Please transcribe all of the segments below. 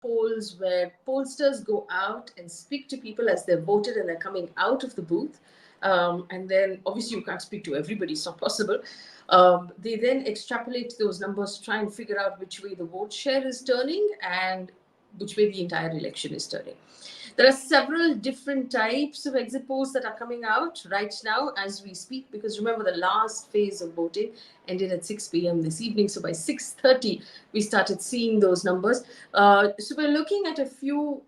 polls where pollsters go out and speak to people as they're voted and they're coming out of the booth. And then obviously you can't speak to everybody, it's not possible. They then extrapolate those numbers to try and figure out which way the vote share is turning and which way the entire election is turning. There are several different types of exit polls that are coming out right now as we speak, because remember the last phase of voting ended at 6 p.m. this evening. So by 6:30, we started seeing those numbers. So we're looking at a few,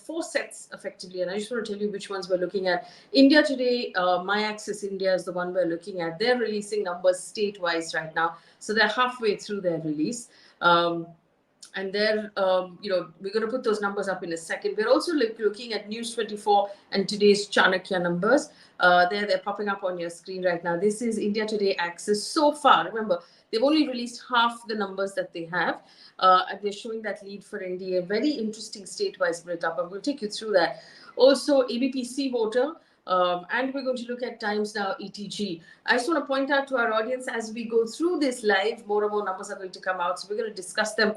4 sets effectively, and I just want to tell you which ones we're looking at. India Today, My Access India is the one we're looking at. They're releasing numbers state-wise right now. So they're halfway through their release. And they're, we're going to put those numbers up in a second. We're also looking at News 24 and today's Chanakya numbers. They're popping up on your screen right now. This is India Today Access. So far, remember, they've only released half the numbers that they have. And they're showing that lead for NDA. Very interesting state-wise breakup. And we'll take you through that. Also, ABPC voter. And we're going to look at Times Now ETG. I just want to point out to our audience as we go through this live, more and more numbers are going to come out. So we're going to discuss them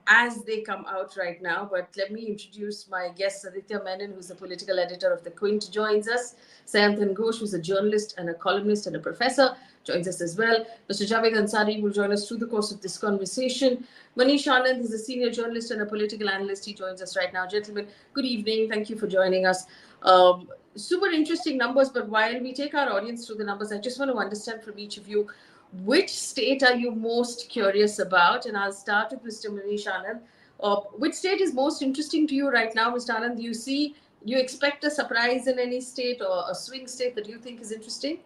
as they come out right now. But let me introduce my guest, Aditya Menon, who's the political editor of the Quint, joins us. Sayantan Ghosh, who's a journalist and a columnist and a professor, joins us as well. Mr. Javed Ansari will join us through the course of this conversation. Manish Anand is a senior journalist and a political analyst. He joins us right now. Gentlemen, good evening. Thank you for joining us. Super interesting numbers, but while we take our audience through the numbers, I just want to understand from each of you, which state are you most curious about? And I'll start with Mr. Manish Anand. Which state is most interesting to you right now, Mr. Anand? Do you expect a surprise in any state or a swing state that you think is interesting?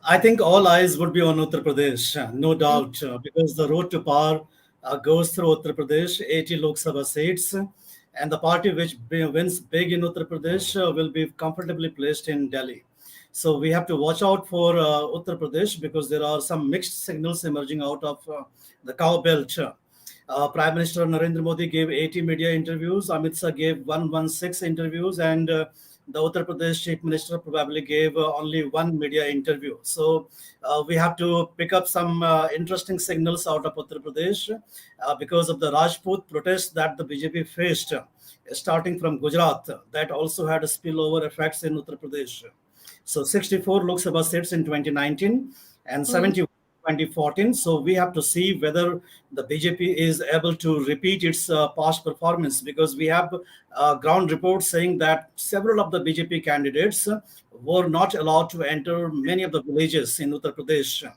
I think all eyes would be on Uttar Pradesh, no doubt, because the road to power goes through Uttar Pradesh, 80 Lok Sabha seats, and the party which wins big in Uttar Pradesh will be comfortably placed in Delhi. So we have to watch out for Uttar Pradesh because there are some mixed signals emerging out of the cow belt. Prime Minister Narendra Modi gave 80 media interviews, Amit Shah gave 116 interviews, and the Uttar Pradesh Chief Minister probably gave only one media interview. So we have to pick up some interesting signals out of Uttar Pradesh because of the Rajput protests that the BJP faced, starting from Gujarat, that also had a spillover effects in Uttar Pradesh. So 64 Lok Sabha seats in 2019 and 71 2014. So we have to see whether the BJP is able to repeat its past performance, because we have ground reports saying that several of the BJP candidates were not allowed to enter many of the villages in Uttar Pradesh.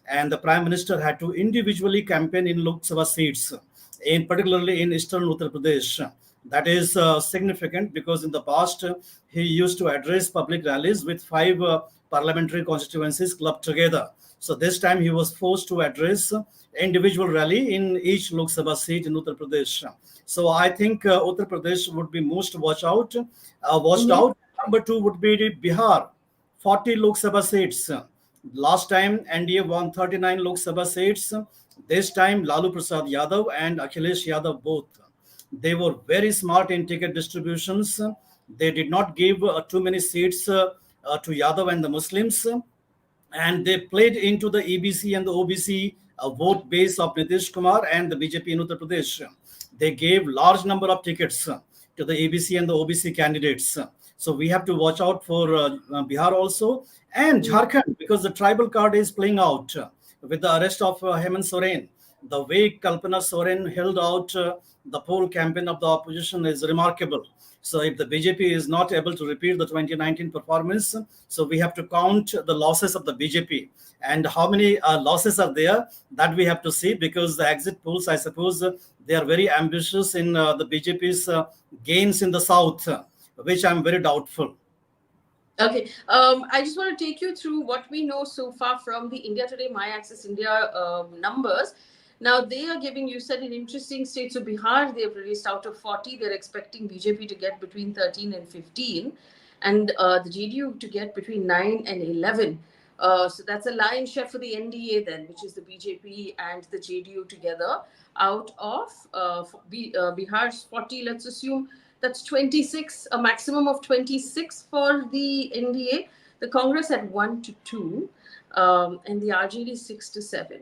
And the Prime Minister had to individually campaign in Lok Sabha seats, particularly in eastern Uttar Pradesh. That is significant because in the past, he used to address public rallies with 5 parliamentary constituencies clubbed together. So this time he was forced to address individual rally in each Lok Sabha seat in Uttar Pradesh. So I think Uttar Pradesh would be most watched out. Number 2 would be Bihar, 40 Lok Sabha seats. Last time NDA won 39 Lok Sabha seats. This time Lalu Prasad Yadav and Akhilesh Yadav both. They were very smart in ticket distributions. They did not give too many seats to Yadav and the Muslims. And they played into the EBC and the OBC vote base of Nitish Kumar and the BJP in Uttar Pradesh. They gave large number of tickets to the EBC and the OBC candidates. So we have to watch out for Bihar also and Jharkhand, because the tribal card is playing out with the arrest of Hemant Soren. The way Kalpana Soren held out the poll campaign of the opposition is remarkable. So if the BJP is not able to repeat the 2019 performance, so we have to count the losses of the BJP. And how many losses are there, that we have to see, because the exit polls, I suppose, they are very ambitious in the BJP's gains in the south, which I'm very doubtful. Okay, I just want to take you through what we know so far from the India Today My Access India numbers. Now, they are giving, you said, an interesting state. So Bihar, they've released out of 40. They're expecting BJP to get between 13 and 15. And the JDU to get between 9 and 11. So that's a lion's share for the NDA then, which is the BJP and the JDU together. Out of Bihar's 40, let's assume that's 26, a maximum of 26 for the NDA. The Congress at 1 to 2. and the RJD 6 to 7.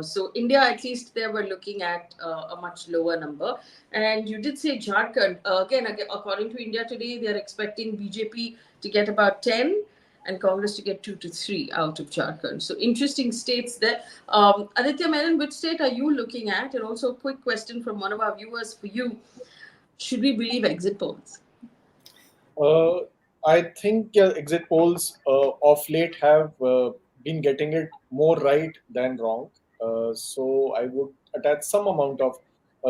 So India, at least, they were looking at a much lower number. And you did say Jharkhand. Again, according to India Today, they are expecting BJP to get about 10 and Congress to get 2 to 3 out of Jharkhand. So interesting states there. Aditya Menon, which state are you looking at? And also a quick question from one of our viewers for you. Should we believe exit polls? Uh, I think exit polls of late have been getting it more right than wrong. So I would attach some amount of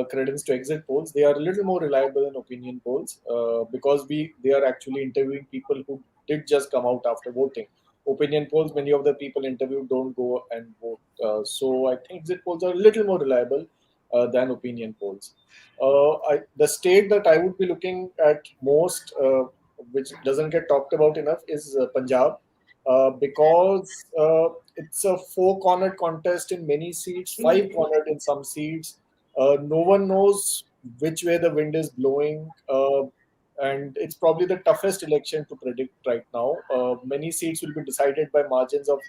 credence to exit polls. They are a little more reliable than opinion polls because they are actually interviewing people who did just come out after voting. Opinion polls, many of the people interviewed don't go and vote. So I think exit polls are a little more reliable than opinion polls. The state that I would be looking at most, which doesn't get talked about enough, is Punjab, because it's a four-cornered contest in many seats, five-cornered in some seats. No one knows which way the wind is blowing, and it's probably the toughest election to predict right now. Many seats will be decided by margins of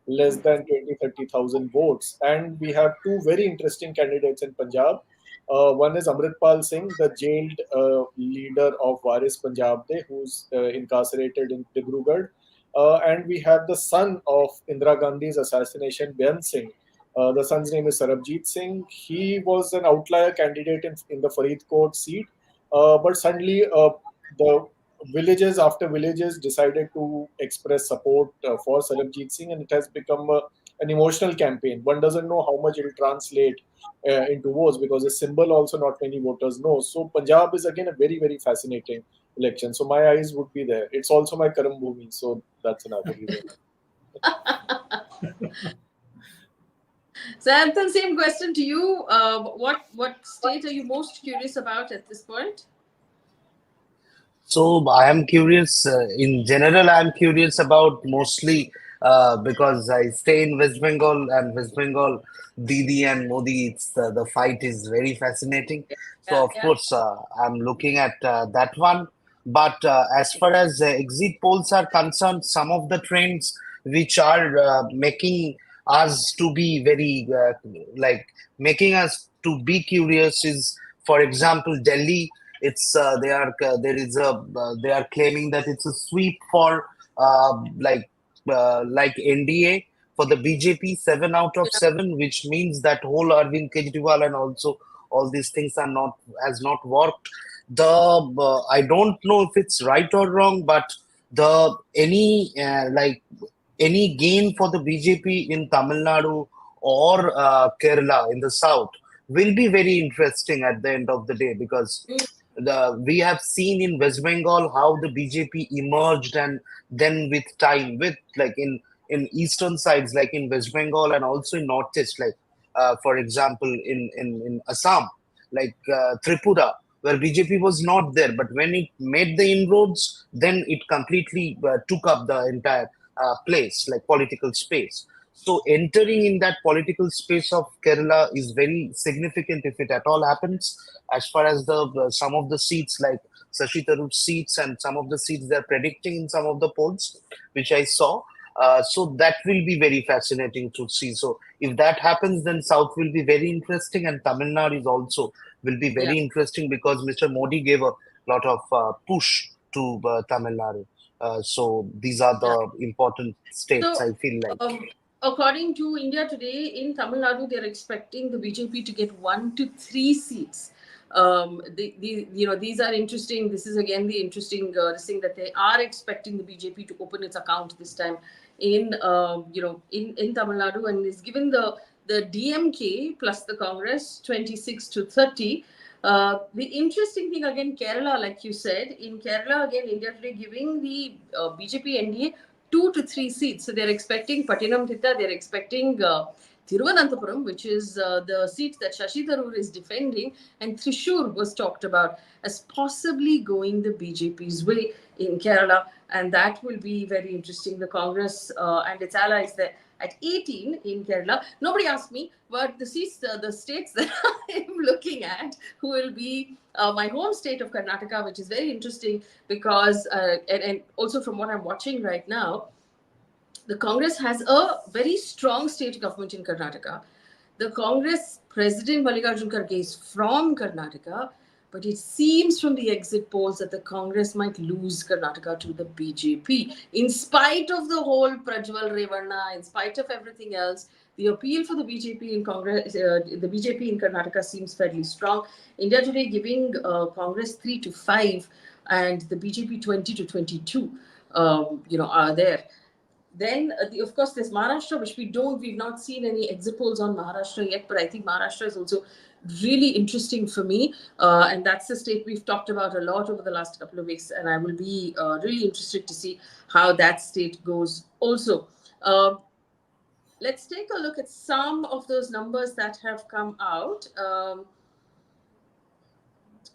less than 20-30,000 votes, and we have two very interesting candidates in Punjab. One is Amritpal Singh, the jailed leader of Waris Punjab Day, who's incarcerated in Dibrugarh. And we have the son of Indira Gandhi's assassination, Byan Singh. The son's name is Sarabjit Singh. He was an outlier candidate in the Faridkot seat, but suddenly the villages after villages decided to express support for Sarabjit Singh, and it has become an emotional campaign. One doesn't know how much it will translate into votes because the symbol also not many voters know. So Punjab is again a very, very fascinating election. So my eyes would be there. It's also my Karam Bhumi, so that's another reason. Sayantan, same question to you. What state are you most curious about at this point? So I am curious. In general, I am curious about mostly because I stay in West Bengal, and West Bengal, Didi and Modi, the fight is very fascinating. So Yeah, of yeah. course, I'm looking at that one. But as far as exit polls are concerned, some of the trends which are making us to be very like making us to be curious is, for example, Delhi. It's they are there is a they are claiming that it's a sweep for like NDA for the BJP, 7 out of 7, which means that whole Arvind Kejriwal and also all these things are not has not worked. The I don't know if it's right or wrong, but the any gain for the BJP in Tamil Nadu or Kerala in the south will be very interesting at the end of the day, because we have seen in West Bengal how the BJP emerged, and then with time, with like in eastern sides like in West Bengal and also in northeast, like for example in Assam, like Tripura, where BJP was not there, but when it made the inroads, then it completely took up the entire place, like political space. So entering in that political space of Kerala is very significant if it at all happens. As far as the some of the seats like Sashi Tharoor's seats and some of the seats they're predicting in some of the polls, which I saw. So that will be very fascinating to see. So if that happens, then South will be very interesting, and Tamil Nadu is also will be Yeah, very interesting because Mr. Modi gave a lot of push to Tamil Nadu. So these are yeah. the important states, So, I feel like. according to India Today, in Tamil Nadu, they're expecting the BJP to get 1 to 3 seats. These are interesting. This is again the interesting thing that they are expecting the BJP to open its account this time in in Tamil Nadu, and is given the DMK plus the Congress 26 to 30. The interesting thing again, Kerala, like you said, in Kerala again, India Today giving the BJP NDA 2 to 3 seats. So they're expecting Patinamthitta, they're expecting Thiruvananthapuram, which is the seat that Shashi Tharoor is defending, and Thrissur was talked about as possibly going the BJP's way in Kerala, and that will be very interesting. The Congress and its allies there at 18 in Kerala. Nobody asked me, but the seats, the states that I'm looking at, who will be my home state of Karnataka, which is very interesting because, and also from what I'm watching right now, the Congress has a very strong state government in Karnataka. The Congress President Mallikarjun Kharge is from Karnataka, but it seems from the exit polls that the Congress might lose Karnataka to the BJP. In spite of the whole Prajwal Revanna, in spite of everything else, the appeal for the BJP in Congress, the BJP in Karnataka seems fairly strong. India Today giving Congress 3 to 5 and the BJP 20 to 22. Are there. Then, of course, there's Maharashtra, which we've not seen any exit polls on Maharashtra yet, but I think Maharashtra is also really interesting for me. And that's the state we've talked about a lot over the last couple of weeks. And I will be really interested to see how that state goes also. Let's take a look at some of those numbers that have come out.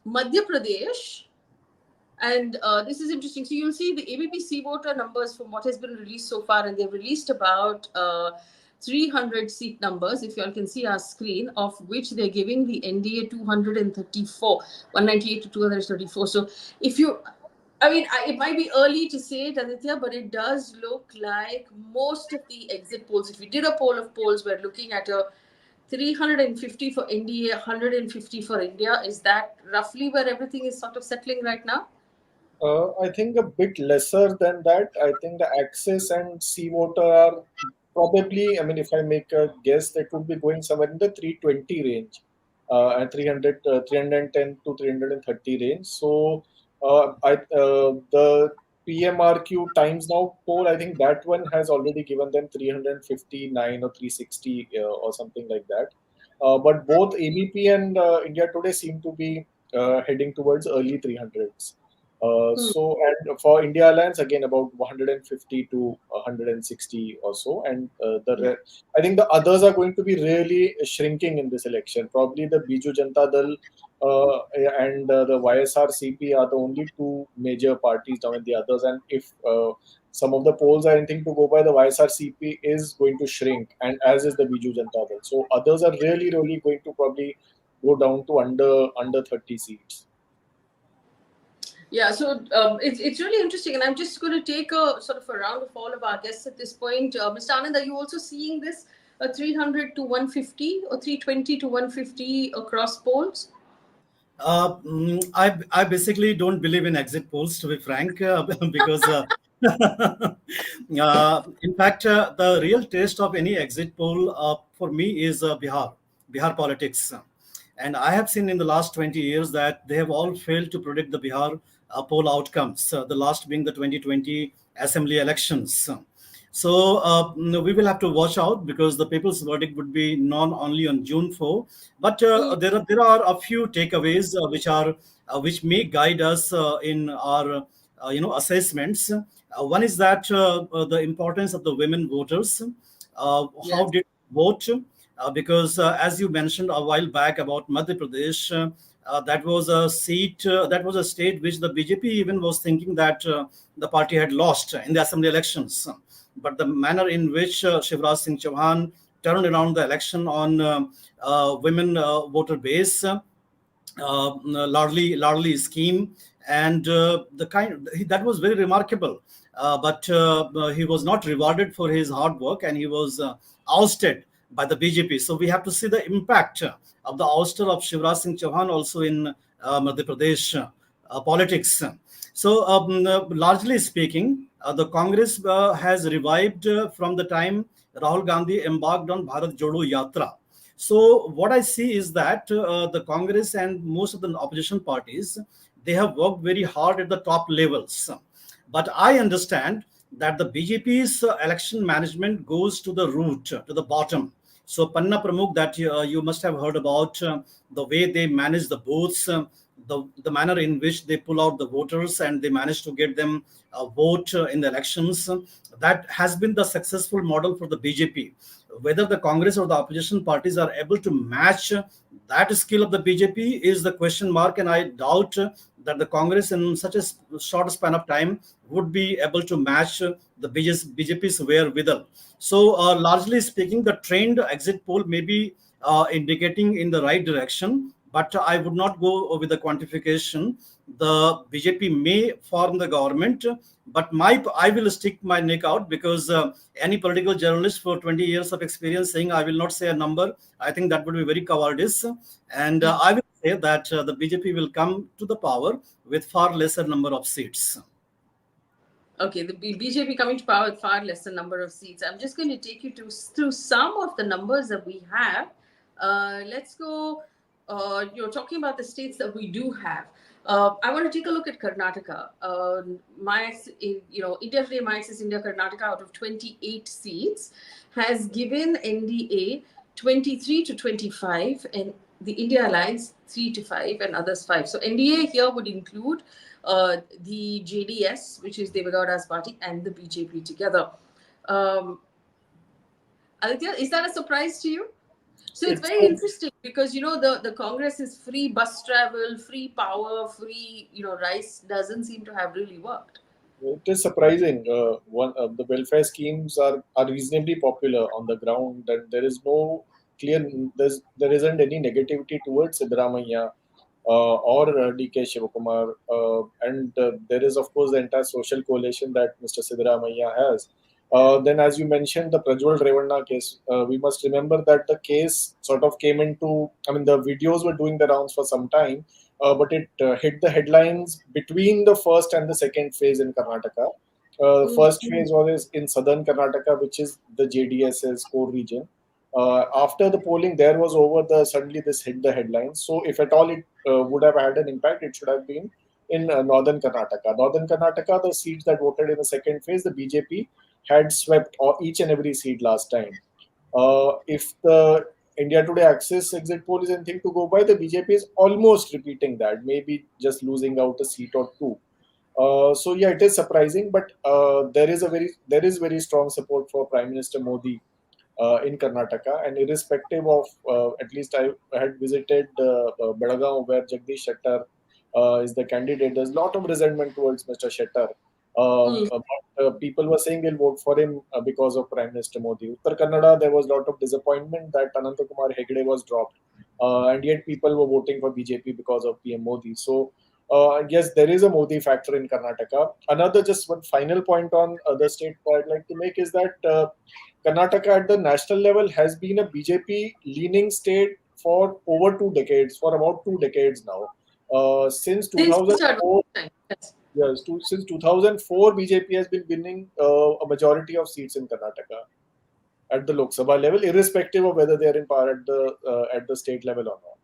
Madhya Pradesh. And this is interesting. So you'll see the ABP voter numbers from what has been released so far, and they've released about 300 seat numbers, if you all can see our screen, of which they're giving the NDA 234, 198 to 234. So if you, it might be early to say it, Aditya, but it does look like most of the exit polls, if you did a poll of polls, we're looking at a 350 for NDA, 150 for India. Is that roughly where everything is sort of settling right now? I think a bit lesser than that. I think the Axis and C voter are probably, if I make a guess, that would be going somewhere in the 320 range, at 310 to 330 range. So the PMRQ Times Now poll, I think that one has already given them 359 or 360 or something like that. But both ABP and India Today seem to be heading towards early 300s. And for India Alliance, again, about 150 to 160 or so. And I think the others are going to be really shrinking in this election. Probably the Biju Janata Dal and the YSRCP are the only two major parties down in the others. And if some of the polls are anything to go by, the YSRCP is going to shrink, and as is the Biju Janata Dal. So others are really, really going to probably go down to under 30 seats. Yeah, so it's really interesting, and I'm just going to take a sort of a round of all of our guests at this point. Mr. Anand, are you also seeing this 300 to 150 or 320 to 150 across polls? I basically don't believe in exit polls, to be frank, because in fact, the real taste of any exit poll for me is Bihar politics. And I have seen in the last 20 years that they have all failed to predict the Bihar poll outcomes, the last being the 2020 assembly elections. So we will have to watch out, because the people's verdict would be known only on June 4. But there are a few takeaways which may guide us in our assessments. One is that the importance of the women voters. How did vote? Because as you mentioned a while back about Madhya Pradesh, that was a seat, that was a state which the BJP even was thinking that the party had lost in the assembly elections. But the manner in which Shivraj Singh Chauhan turned around the election on women voter base, largely scheme, and that was very remarkable. But he was not rewarded for his hard work, and he was ousted by the BJP. So we have to see the impact of the ouster of Shivraj Singh Chauhan also in Madhya Pradesh politics. So largely speaking, the Congress has revived from the time Rahul Gandhi embarked on Bharat Jodo Yatra. So what I see is that the Congress and most of the opposition parties, they have worked very hard at the top levels. But I understand that the BJP's election management goes to the root, to the bottom. So Panna Pramukh, that you must have heard about, the way they manage the booths, the manner in which they pull out the voters and they manage to get them a vote in the elections. That has been the successful model for the BJP. Whether the Congress or the opposition parties are able to match that skill of the BJP is the question mark, and I doubt that the Congress in such a short span of time would be able to match the BJP's wherewithal. So largely speaking, the trend exit poll may be indicating in the right direction, but I would not go with the quantification. The BJP may form the government, But I will stick my neck out, because any political journalist for 20 years of experience saying I will not say a number, I think that would be very cowardice. And I will say that the BJP will come to the power with far lesser number of seats. Okay, the BJP coming to power with far lesser number of seats. I'm just going to take you through some of the numbers that we have. Let's go. You're talking about the states that we do have. I want to take a look at Karnataka. India Today, My Access India, Karnataka, out of 28 seats, has given NDA 23 to 25, and the India Alliance 3 to 5, and others 5. So NDA here would include the JDS, which is Devagowda's party, and the BJP together. Aditya, is that a surprise to you? So it's very interesting, because the Congress is free bus travel, free power, free rice doesn't seem to have really worked. It is surprising. The welfare schemes are reasonably popular on the ground, and there is no there isn't any negativity towards Siddaramaiah or DK Shivakumar, and there is of course the entire social coalition that Mr. Siddaramaiah has. Then, as you mentioned, the Prajwal Revanna case, we must remember that the case sort of came into, the videos were doing the rounds for some time, but it hit the headlines between the first and the second phase in Karnataka. The first phase was in southern Karnataka, which is the JDS's core region. After the polling there was over, suddenly this hit the headlines. So if at all it would have had an impact, it should have been in northern Karnataka. Northern Karnataka, the seats that voted in the second phase, the BJP had swept each and every seat last time. If the India Today Axis exit poll is anything to go by, the BJP is almost repeating that, maybe just losing out a seat or two. So yeah, it is surprising, but there is very strong support for Prime Minister Modi in Karnataka, and irrespective of, at least I had visited Belagavi, where Jagdish Shettar is the candidate. There's a lot of resentment towards Mr. Shettar. But people were saying they'll vote for him because of Prime Minister Modi. Uttar Kannada, there was a lot of disappointment that Anantakumar Hegde was dropped, and yet people were voting for BJP because of PM Modi. So yes, there is a Modi factor in Karnataka. Another, just one final point on the state I'd like to make is that Karnataka at the national level has been a BJP leaning state for over 2 decades, for about 2 decades now. Since 2004, yes, since 2004, BJP has been winning a majority of seats in Karnataka at the Lok Sabha level, irrespective of whether they are in power at the state level or not.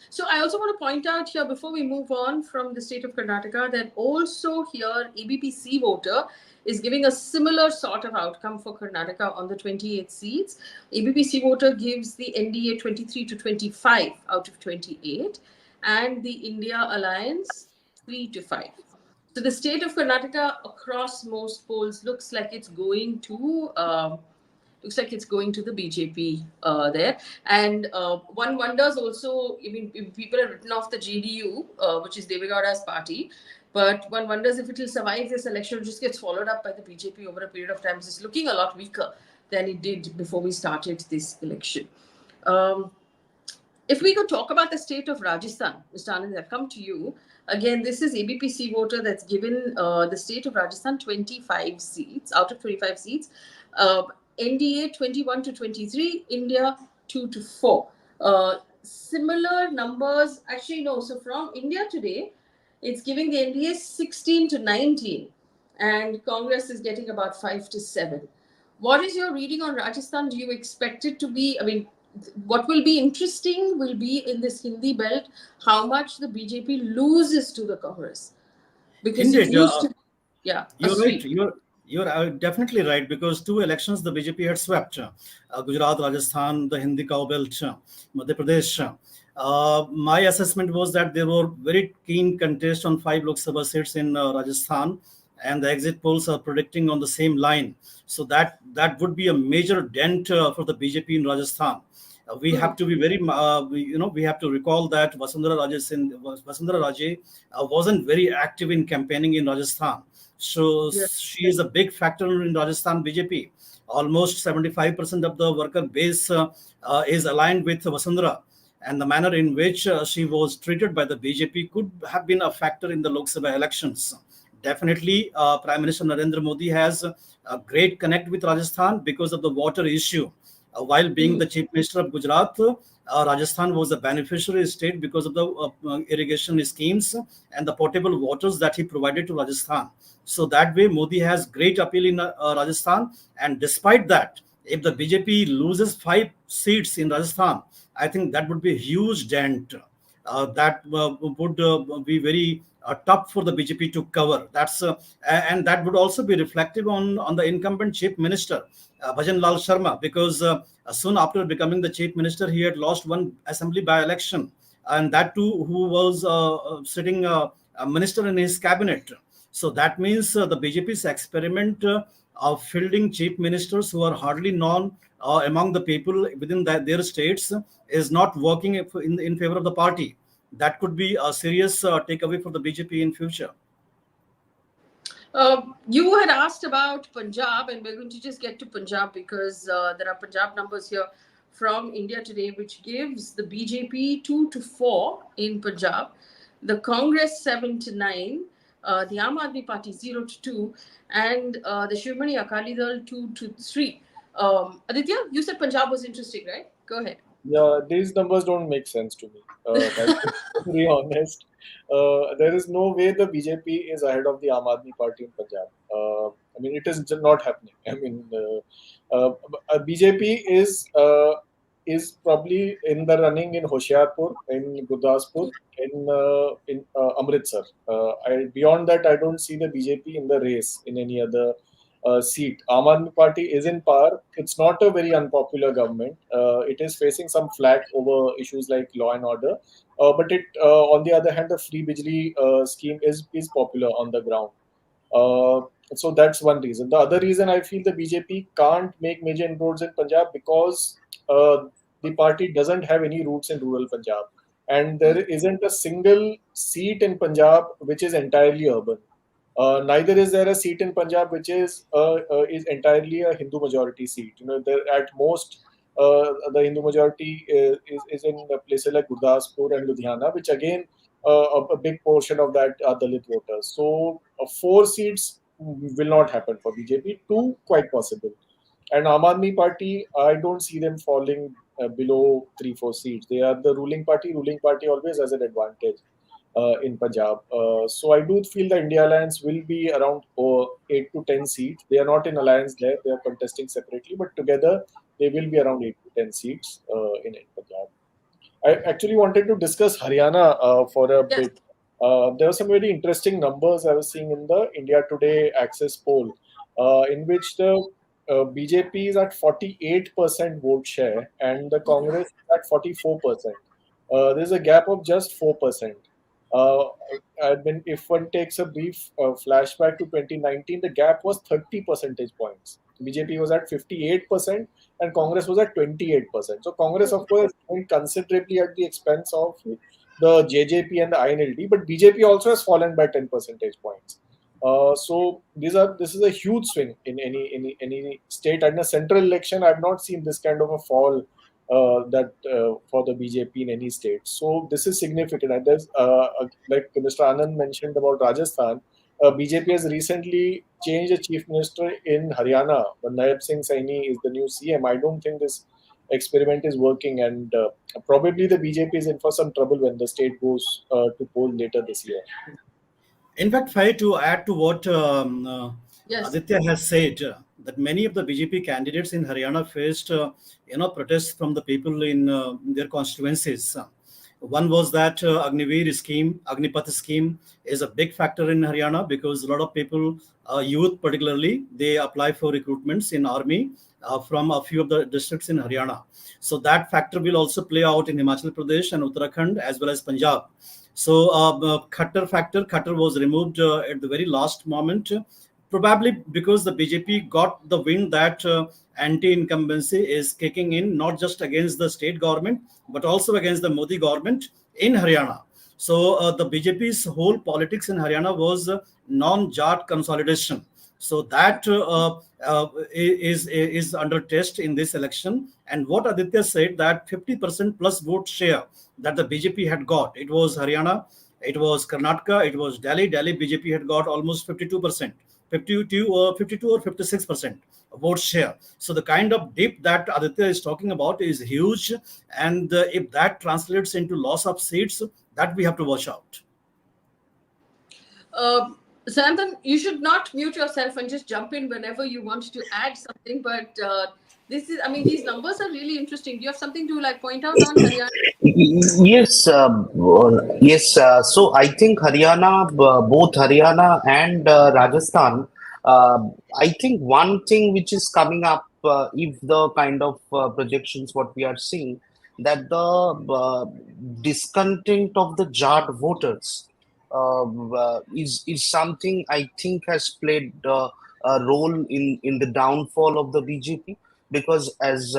So I also want to point out here, before we move on from the state of Karnataka, that also here ABPC voter is giving a similar sort of outcome for Karnataka on the 28 seats. ABPC voter gives the NDA 23 to 25 out of 28, and the India Alliance 3 to 5. So the state of Karnataka across most polls looks like it's going to the BJP there. And one wonders also, people have written off the JDU, which is Devagowda's party, but one wonders if it will survive this election or just get swallowed up by the BJP over a period of time. It's looking a lot weaker than it did before we started this election. If we could talk about the state of Rajasthan, Mr. Anand, I've come to you. Again, this is ABPC voter that's given the state of Rajasthan 25 seats out of 25 seats. NDA 21 to 23, India 2 to 4. Similar numbers, actually no. So from India Today, it's giving the NDA 16 to 19, and Congress is getting about 5 to 7. What is your reading on Rajasthan? Do you expect it to be, what will be interesting will be in this Hindi belt, how much the BJP loses to the Congress. Because Indeed, it used to be, you're right. You're definitely right, because 2 elections the BJP had swept, Gujarat, Rajasthan, the Hindi cow belt, Madhya Pradesh. My assessment was that there were very keen contest on 5 Lok Sabha seats in Rajasthan, and the exit polls are predicting on the same line. So that would be a major dent for the BJP in Rajasthan. We have to be very, we have to recall that Vasundhara Raje wasn't very active in campaigning in Rajasthan. So she is a big factor in Rajasthan BJP. Almost 75% of the worker base is aligned with Vasundhara, and the manner in which she was treated by the BJP could have been a factor in the Lok Sabha elections. Definitely, Prime Minister Narendra Modi has a great connect with Rajasthan because of the water issue. While being the Chief Minister of Gujarat, Rajasthan was a beneficiary state because of the irrigation schemes and the potable waters that he provided to Rajasthan. So that way, Modi has great appeal in Rajasthan. And despite that, if the BJP loses 5 seats in Rajasthan, I think that would be a huge dent. That would be very tough for the BJP to cover. And that would also be reflective on the incumbent Chief Minister, Bhajan Lal Sharma, because soon after becoming the Chief Minister, he had lost one assembly by-election, and that too, who was sitting a minister in his cabinet. So that means the BJP's experiment of fielding chief ministers who are hardly known among the people within their states is not working in favor of the party. That could be a serious takeaway for the BJP in future. You had asked about Punjab, and we're going to just get to Punjab because there are Punjab numbers here from India Today, which gives the BJP 2 to 4 in Punjab, the Congress 7 to 9, the Aam Aadmi Party 0 to 2, and the Shivmani Akali Dal 2 to 3. Aditya, you said Punjab was interesting, right? Go ahead. Yeah, these numbers don't make sense to me. To be honest, there is no way the BJP is ahead of the Aam Aadmi Party in Punjab. I mean, it is not happening. I mean, BJP is probably in the running in Hoshiarpur, in Gurdaspur, in Amritsar. Beyond that, I don't see the BJP in the race in any other seat. Aam Aadmi Party is in power. It's not a very unpopular government. It is facing some flack over issues like law and order. But on the other hand, the free Bijli scheme is popular on the ground. So that's one reason. The other reason I feel the BJP can't make major inroads in Punjab because the party doesn't have any roots in rural Punjab. And there isn't a single seat in Punjab which is entirely urban. Neither is there a seat in Punjab which is entirely a Hindu majority seat. At most the Hindu majority is in places like Gurdaspur and Ludhiana, which again a big portion of that are Dalit voters. So 4 seats will not happen for BJP. 2 quite possible. And Aam Aadmi Party, I don't see them falling below 3-4 seats. They are the ruling party. Ruling party always has an advantage in Punjab. So I do feel the India Alliance will be around 8 to 10 seats. They are not in alliance there. They are contesting separately, but together they will be around 8 to 10 seats in Punjab. I actually wanted to discuss Haryana for a bit. There were some very interesting numbers I was seeing in the India Today Access poll, in which the BJP is at 48% vote share and the Congress is at 44%. There's a gap of just 4%. If one takes a brief flashback to 2019, the gap was 30 percentage points. BJP was at 58% and Congress was at 28%. So Congress, of course, went considerably at the expense of the JJP and the INLD, but BJP also has fallen by 10 percentage points. So this is a huge swing in any state. And in a central election, I've not seen this kind of a fall for the BJP in any state. So this is significant. And there's like Mr. Anand mentioned about Rajasthan, BJP has recently changed the chief minister in Haryana. Naib Singh Saini is the new CM. I don't think this experiment is working, and probably the BJP is in for some trouble when the state goes to poll later this year. In fact, Faye, to add to what Yes. Aditya has said, that many of the BJP candidates in Haryana faced, protests from the people in their constituencies. One was that Agniveer scheme, Agnipath scheme is a big factor in Haryana because a lot of people, youth particularly, they apply for recruitments in army from a few of the districts in Haryana. So that factor will also play out in Himachal Pradesh and Uttarakhand as well as Punjab. So Khattar was removed at the very last moment, probably because the BJP got the wind that anti-incumbency is kicking in, not just against the state government, but also against the Modi government in Haryana. So the BJP's whole politics in Haryana was non-Jat consolidation. So that is under test in this election. And what Aditya said, that 50% plus vote share that the BJP had got, it was Haryana, It was Karnataka, it was Delhi. Delhi BJP had got almost 52%, 52 or 56% vote share. So the kind of dip that Aditya is talking about is huge, and if that translates into loss of seats, that we have to watch out. Sayantan, you should not mute yourself and just jump in whenever you want to add something. But this is, I mean, these numbers are really interesting. Do you have something to like point out on Haryana? Yes, yes. So I think Haryana, both Haryana and Rajasthan. Uh, I think one thing which is coming up, if the kind of projections what we are seeing, that the discontent of the Jat voters is something I think has played a role in the downfall of the BJP, because as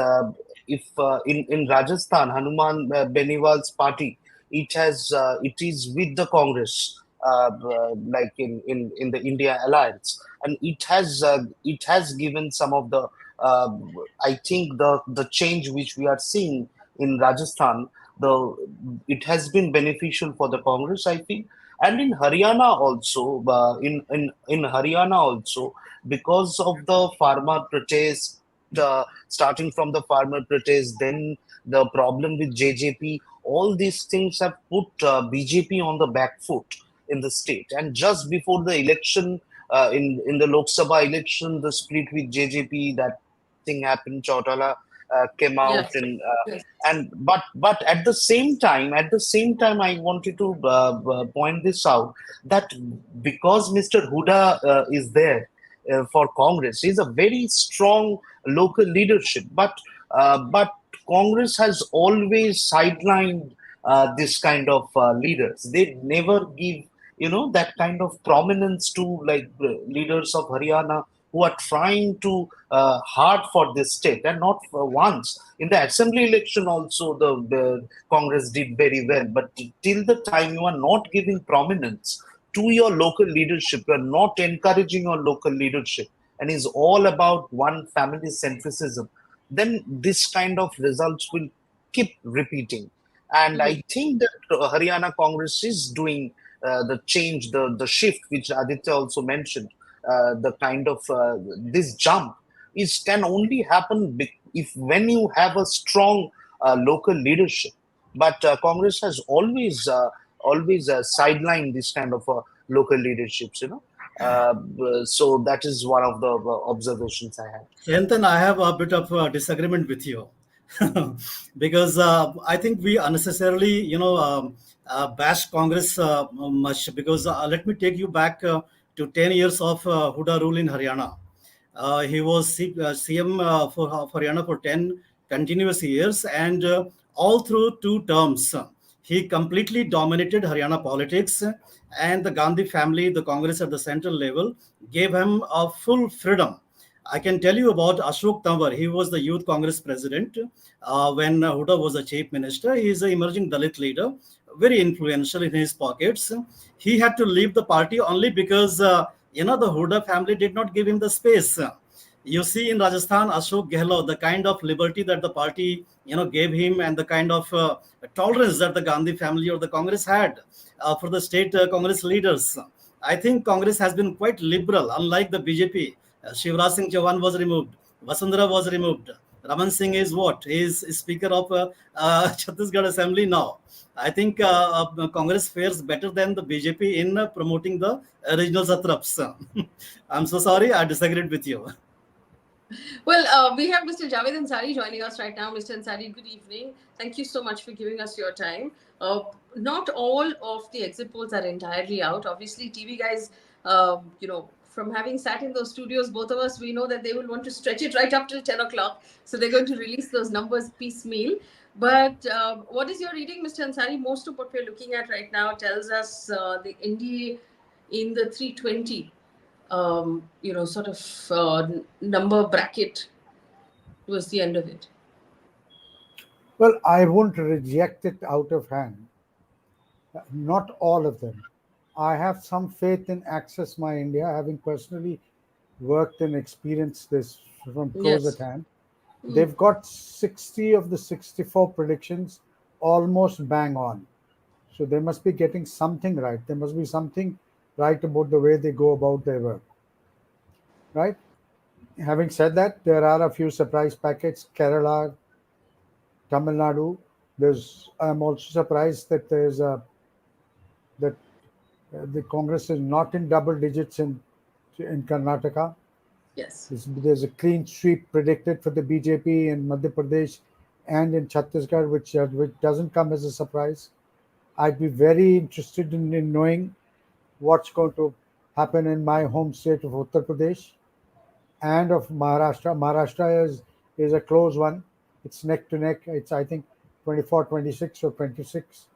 if in Rajasthan, Hanuman Beniwal's party, it is with the Congress, like in the India alliance, and it has given some of the uh, I think the change which we are seeing in Rajasthan, the it has been beneficial for the Congress, I feel. And in Haryana also, in Haryana also, because of the farmer protest, starting from the farmer protest, then the problem with JJP, all these things have put BJP on the back foot in the state. And just before the election, in the Lok Sabha election, the split with JJP, that thing happened. Chautala came out, Yes. Yes. and but at the same time, I wanted to point this out, that because Mr. Huda is there for Congress, he's a very strong local leadership, but Congress has always sidelined this kind of leaders. They never give that kind of prominence to like leaders of Haryana who are trying to hard for this state, and not for once in the assembly election also the Congress did very well, but till the time you are not giving prominence to your local leadership, you are not encouraging your local leadership, and is all about one family centricism, then this kind of results will keep repeating. And I think that Haryana Congress is doing the change, the shift, which Aditya also mentioned. The kind of this jump is can only happen if when you have a strong local leadership. But Congress has always sidelined this kind of local leaderships. So that is one of the observations I have. Sayantan, I have a bit of a disagreement with you because I think we unnecessarily, bash Congress much. Because let me take you back to 10 years of Huda rule in Haryana. He was CM for Haryana for 10 continuous years, and all through 2 terms, he completely dominated Haryana politics. And the Gandhi family, the Congress at the central level, gave him a full freedom. I can tell you about Ashok Tanwar. He was the Youth Congress president when Huda was the chief minister. He is an emerging Dalit leader, very influential in his pockets. He had to leave the party only because, the Huda family did not give him the space. You see in Rajasthan, Ashok Gehlot, the kind of liberty that the party, gave him, and the kind of tolerance that the Gandhi family or the Congress had for the state Congress leaders. I think Congress has been quite liberal, unlike the BJP. Shivraj Singh Chauhan was removed. Vasundhara was removed. Raman Singh is what? He is Speaker of Chattisgarh Assembly now. I think Congress fares better than the BJP in promoting the regional satraps. I'm so sorry, I disagreed with you. Well, we have Mr. Javed Ansari joining us right now. Mr. Ansari, good evening. Thank you so much for giving us your time. Not all of the exit polls are entirely out. Obviously, TV guys, from having sat in those studios, both of us, we know that they will want to stretch it right up till 10 o'clock. So they're going to release those numbers piecemeal. But what is your reading, Mr. Ansari? Most of what we're looking at right now tells us the NDA in the 320 sort of number bracket towards the end of it. Well, I won't reject it out of hand. Not all of them. I have some faith in Access My India, having personally worked and experienced this from close Yes. at hand. They've got 60 of the 64 predictions almost bang on. So they must be getting something right. There must be something right about the way they go about their work, right? Having said that, there are a few surprise packets. Kerala, Tamil Nadu. I'm also surprised that that the Congress is not in double digits in Karnataka. Yes. There's a clean sweep predicted for the BJP in Madhya Pradesh and in Chattisgarh, which doesn't come as a surprise. I'd be very interested in knowing what's going to happen in my home state of Uttar Pradesh and of Maharashtra. Maharashtra is a close one. It's neck to neck. It's, I think, 24, 26 or 26,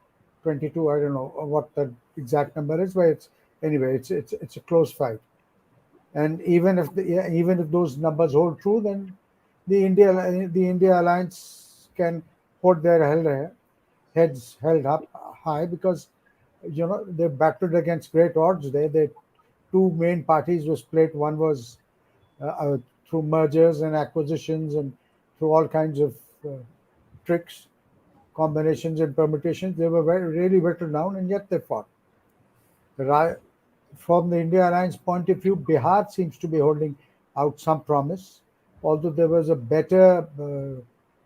22. I don't know what the exact number is, but it's a close fight. And even if those numbers hold true, then the India alliance can hold their heads held up high, because they've battled against great odds there. The two main parties were split. One was through mergers and acquisitions and through all kinds of uh, tricks, combinations and permutations. They were really whittled down, and yet they fought. Ra- From the India Alliance point of view, Bihar seems to be holding out some promise, although there was a better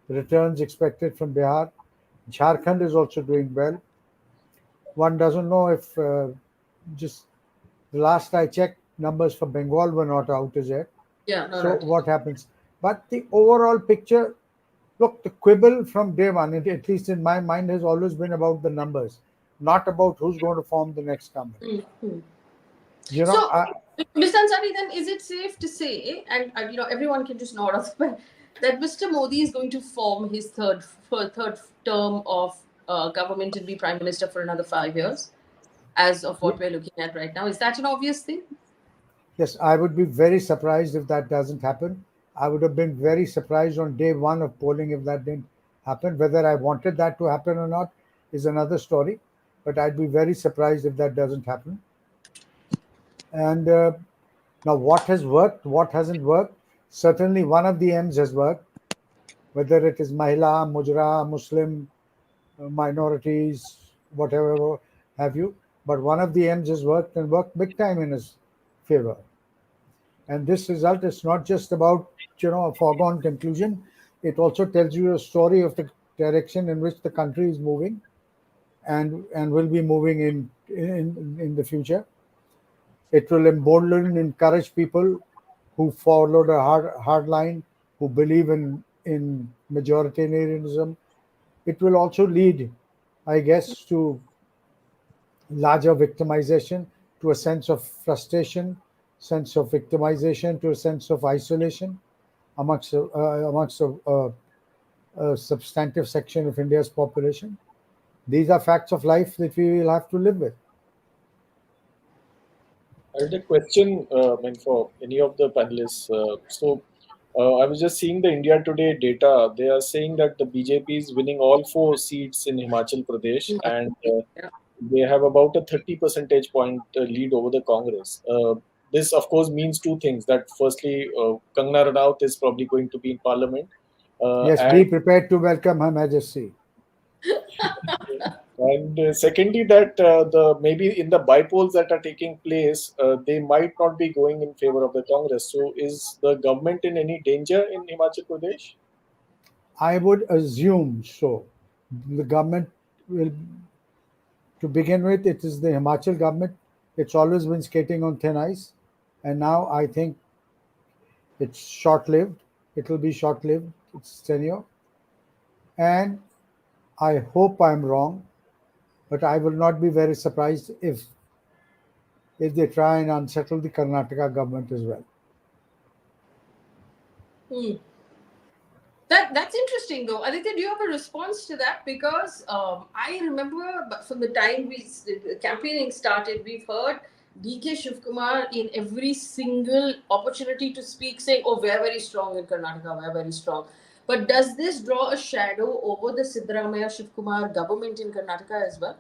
returns expected from Bihar. Jharkhand is also doing well. One doesn't know if just the last I checked, numbers for Bengal were not out as yet. Yeah, no, So right. what happens? But the overall picture, look, the quibble from day one, at least in my mind, has always been about the numbers, not about who's going to form the next government. Mhm. You know, So, Mr. Ansari, then is it safe to say, and everyone can just nod off, that Mr. Modi is going to form his third term of government and be prime minister for another 5 years, as of what we're looking at right now? Is that an obvious thing? yes, I would be very surprised if that doesn't happen. I would have been very surprised on day one of polling if that didn't happen. Whether I wanted that to happen or not is another story, but I'd be very surprised if that doesn't happen. And now, what has worked, what hasn't worked? Certainly, one of the M's has worked, whether it is Mahila, Mujra, Muslim, minorities, whatever have you. But one of the M's has worked and worked big time in his favor. And this result is not just about a foregone conclusion. It also tells you a story of the direction in which the country is moving and will be moving in the future. It will embolden, encourage people who followed a hard line, who believe in majoritarianism. It will also lead, I guess, to larger victimization, to a sense of frustration, sense of victimization, to a sense of isolation amongst a substantive section of India's population. These are facts of life that we will have to live with. I had a question, for any of the panelists. I was just seeing the India Today data. They are saying that the BJP is winning all four seats in Himachal Pradesh, and Yeah. they have about a 30 percentage point lead over the Congress. This, of course, means two things. That firstly, Kangana Ranaut is probably going to be in parliament, Yes, and be prepared to welcome Her Majesty. secondly, that the maybe in the bypolls that are taking place, they might not be going in favor of the Congress. So, is the government in any danger in Himachal Pradesh? I would assume so. The government will, to begin with, it is the Himachal government. It's always been skating on thin ice, and now I think it's short-lived. It will be short-lived. Its tenure, and I hope I'm wrong, but I will not be very surprised if they try and unsettle the Karnataka government as well. Hmm. That's interesting though. Aditya, do you have a response to that? Because I remember from the time the campaigning started, we've heard DK Shivkumar in every single opportunity to speak saying, "Oh, we're very strong in Karnataka. We're very strong." But does this draw a shadow over the Siddaramaiah Shivkumar government in Karnataka as well?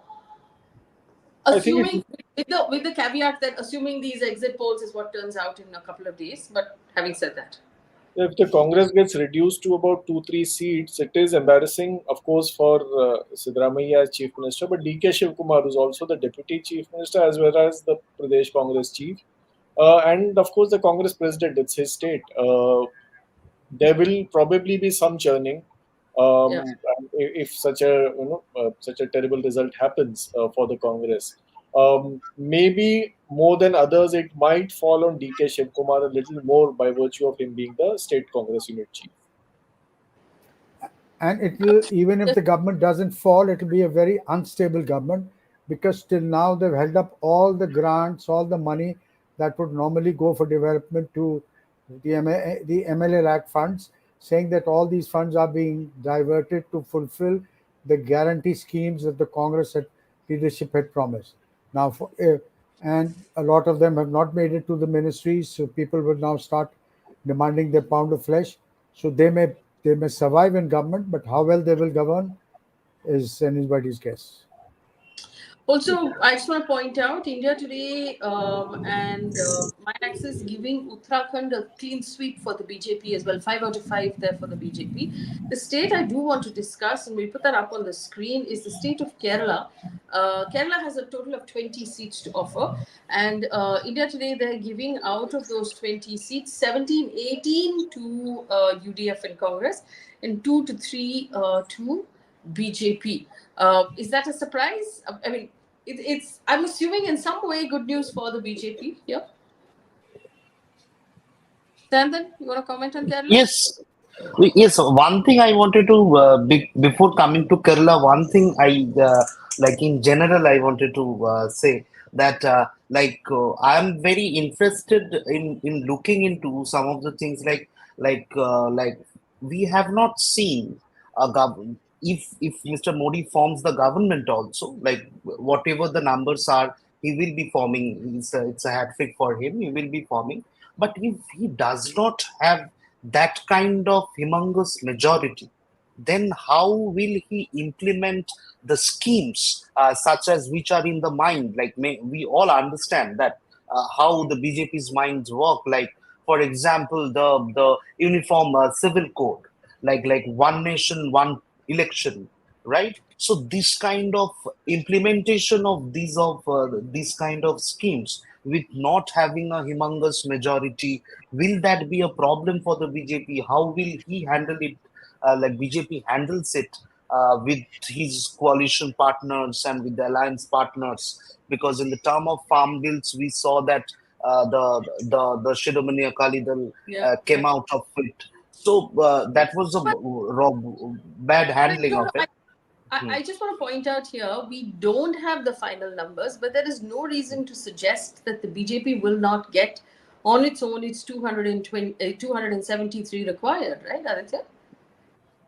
I think Assuming with the caveat that assuming these exit polls is what turns out in a couple of days. But having said that. If the Congress gets reduced to about 2-3 seats, it is embarrassing, of course, for Siddaramaiah as Chief Minister, but DK Shivkumar, who's also the Deputy Chief Minister as well as the Pradesh Congress Chief, and of course the Congress President. It's his state. There will probably be some churning. Yeah. And if such a such a terrible result happens for the Congress, maybe more than others, it might fall on DK Shivkumar a little more by virtue of him being the state Congress unit chief. And it will, even if the government doesn't fall, it will be a very unstable government, because till now they've held up all the grants, all the money that would normally go for development to the MLA-LAC funds, saying that all these funds are being diverted to fulfill the guarantee schemes that the Congress leadership had promised. Now, and a lot of them have not made it to the ministries, so people will now start demanding their pound of flesh. So they may survive in government, but how well they will govern is anybody's guess. Also, I just want to point out India Today and My Access giving Uttarakhand a clean sweep for the BJP as well. 5 out of 5 there for the BJP. The state I do want to discuss, and we put that up on the screen, is the state of Kerala. Kerala has a total of 20 seats to offer, and India Today, they're giving out of those 20 seats 17, 18 to UDF and Congress, and 2 to 3 to BJP. Is that a surprise? I mean, it's, I'm assuming, in some way good news for the BJP. Yeah. Sayantan, you want to comment on Kerala? Yes, yes. One thing I wanted to before coming to Kerala, one thing I like in general I wanted to say that I'm very interested in looking into some of the things like we have not seen a government. If Mr. Modi forms the government also, like whatever the numbers are, he will be forming. It's a hat trick for him. He will be forming. But if he does not have that kind of humongous majority, then how will he implement the schemes such as which are in the mind? Like we all understand that how the BJP's minds work. Like for example, the uniform civil code, like one nation, one election, right? So this kind of implementation of these kind of schemes with not having a humongous majority, will that be a problem for the BJP? How will he handle it? Like BJP handles it with his coalition partners and with the alliance partners, because in the term of farm bills we saw that the Shiromani Akali Dal Yeah. came Yeah. out of it. So that was a bad But handling no, of no, it. I just want to point out here, we don't have the final numbers, but there is no reason to suggest that the BJP will not get on its own its 273 required, right, Aditya? Yes,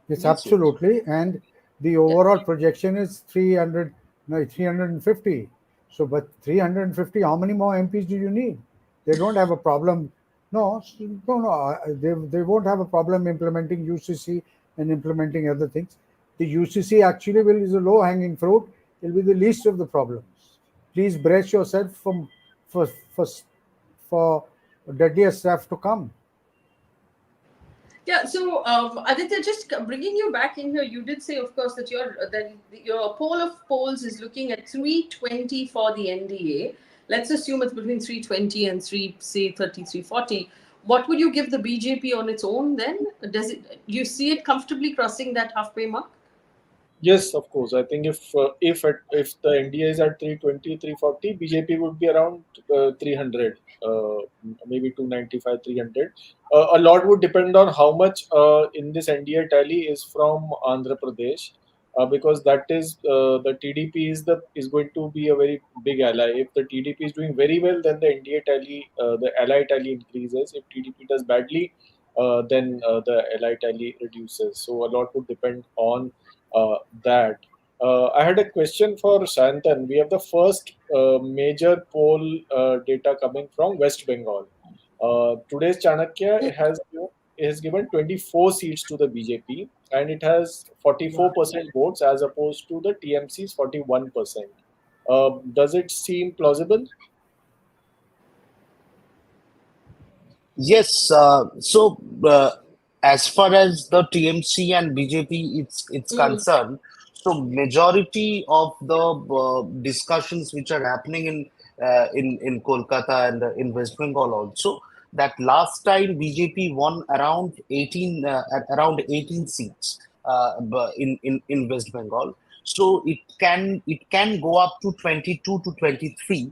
Yes, yes. absolutely. And the Yeah. overall projection is 300, no, 350. So, but 350, how many more MPs do you need? They don't have a problem. No, no, no. They won't have a problem implementing UCC and implementing other things. The UCC actually is a low hanging fruit. It will be the least of the problems. Please brace yourself for, for, for deadlier stuff to come. Yeah, so Aditya, just bringing you back in here, you did say, of course, that your poll of polls is looking at 320 for the NDA. Let's assume it's between 320 and 340. What would you give the BJP on its own then? Do you see it comfortably crossing that halfway mark? Yes, of course. I think if the NDA is at 320, 340, BJP would be around 300, maybe 295, 300. A lot would depend on how much in this NDA tally is from Andhra Pradesh, because that is the TDP is going to be a very big ally. If the TDP is doing very well, then the NDA tally, the ally tally increases. If TDP does badly, then the ally tally reduces. So a lot would depend on that. I had a question for Sayantan. We have the first major poll data coming from West Bengal. Today's Chanakya has given 24 seats to the BJP, and it has 44% votes as opposed to the TMC's 41%. Does it seem plausible? Yes, as far as the TMC and BJP it's Mm, concerned, so majority of the discussions which are happening in Kolkata and in West Bengal also, that last time BJP won around 18 seats in West Bengal. So it can go up to 22 to 23,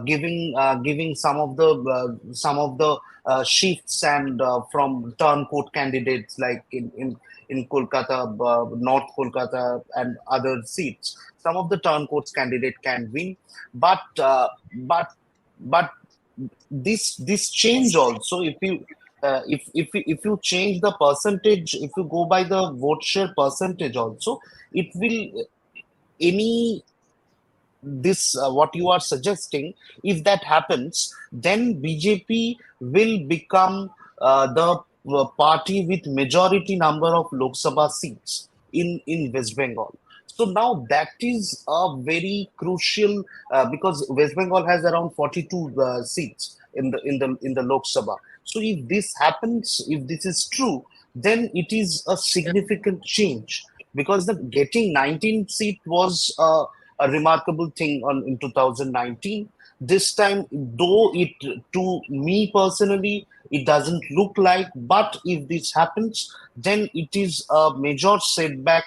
giving some of the shifts and from turncoat candidates like in Kolkata, North Kolkata, and other seats. Some of the turncoats candidate can win, but uh, but but this change also, if you change the percentage, if you go by the vote share percentage also, it will any this what you are suggesting, if that happens, then BJP will become the party with majority number of Lok Sabha seats in West Bengal. So now that is a very crucial, because West Bengal has around 42 seats in the Lok Sabha. So if this happens, if this is true, then it is a yeah, significant change, because the getting 19 seat was a remarkable thing in 2019. This time, though it to me personally, it doesn't look like, but if this happens, then it is a major setback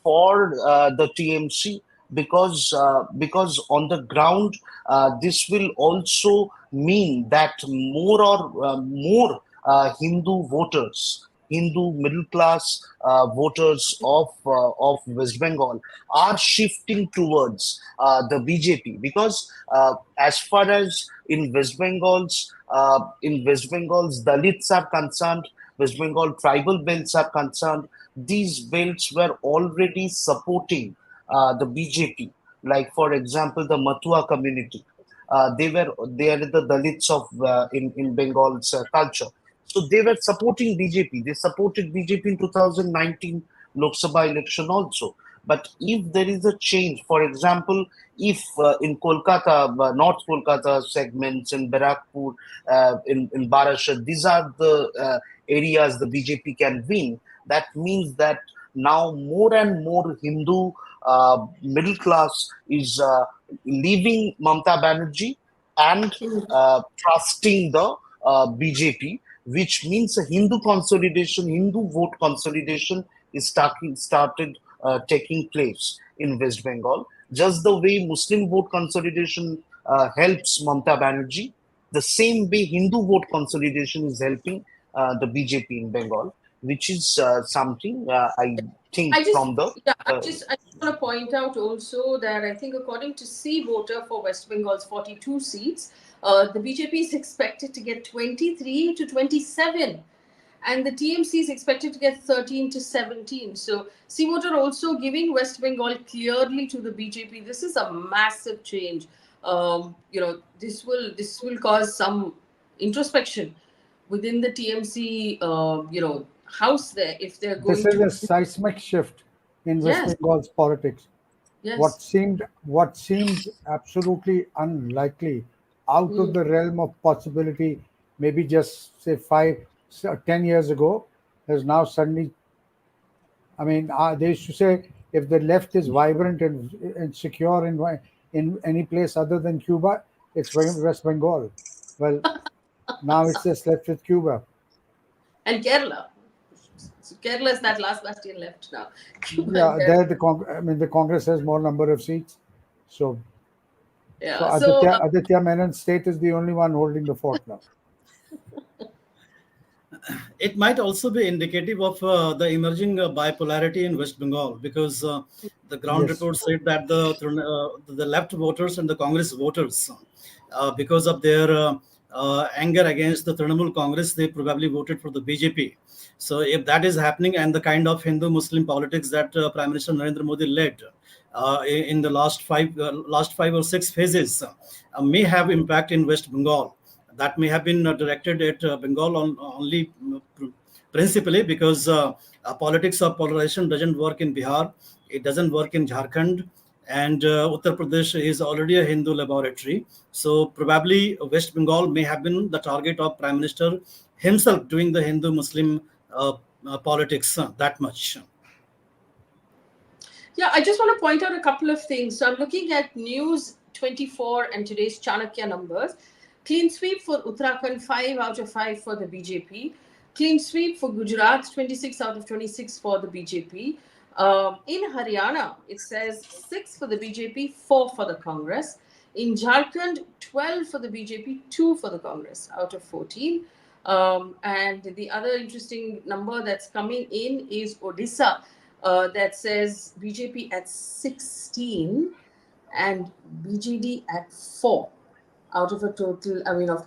for the TMC, because on the ground, this will also mean that more Hindu voters, Hindu middle class voters of West Bengal are shifting towards the BJP, because as far as in West Bengal's Dalits are concerned, West Bengal tribal belts are concerned, these belts were already supporting the BJP. Like for example, the Matua community, they are the Dalits of in Bengal's culture. So they were supporting BJP. They supported BJP in 2019 Lok Sabha election also. But if there is a change, for example, if in Kolkata, North Kolkata segments, in Barakpur, in Barashat, these are the areas the BJP can win, that means that now more and more Hindu middle class is leaving Mamata Banerjee and trusting the BJP, which means a Hindu consolidation, Hindu vote consolidation is started taking place in West Bengal. Just the way Muslim vote consolidation helps Mamata Banerjee, the same way Hindu vote consolidation is helping the BJP in Bengal, which is something I think I just, from the yeah, uh, I just want to point out also that I think according to C voter for West Bengal's 42 seats, the BJP is expected to get 23 to 27, and the TMC is expected to get 13 to 17. So C voter also giving West Bengal clearly to the BJP. This is a massive change. This will cause some introspection within the TMC. House there, if they're This going is to. a seismic shift in West Yes, Bengal's politics. yes. What seemed absolutely unlikely, out of Mm. the realm of possibility, maybe just say 10 years ago, has now suddenly. I mean, they used to say if the left is vibrant and secure in any place other than Cuba, it's West Bengal. Well, now it's just left with Cuba. And Kerala. So Kerala is that last bastion left now. Cuba and Yeah, Kerala. there I mean, the Congress has more number of seats, so Yeah. So Aditya Menon state is the only one holding the fort now. It might also be indicative of the emerging bipolarity in West Bengal, because the ground Yes. report said that the left voters and the Congress voters, because of their anger against the Trinamool Congress, they probably voted for the BJP. So if that is happening, and the kind of Hindu-Muslim politics that Prime Minister Narendra Modi led in the last 5 or 6 phases may have impact in West Bengal, that may have been directed at Bengal only principally because politics of polarization doesn't work in Bihar, it doesn't work in Jharkhand, and Uttar Pradesh is already a Hindu laboratory. So probably West Bengal may have been the target of Prime Minister himself doing the Hindu-Muslim politics that much. Yeah, I just want to point out a couple of things. So I'm looking at News 24 and today's Chanakya numbers. Clean sweep for Uttarakhand, 5 out of 5 for the BJP. Clean sweep for Gujarat, 26 out of 26 for the BJP. In Haryana, it says 6 for the BJP, 4 for the Congress. In Jharkhand, 12 for the BJP, 2 for the Congress out of 14. And the other interesting number that's coming in is Odisha, that says BJP at 16 and BJD at 4 out of a total, I mean, of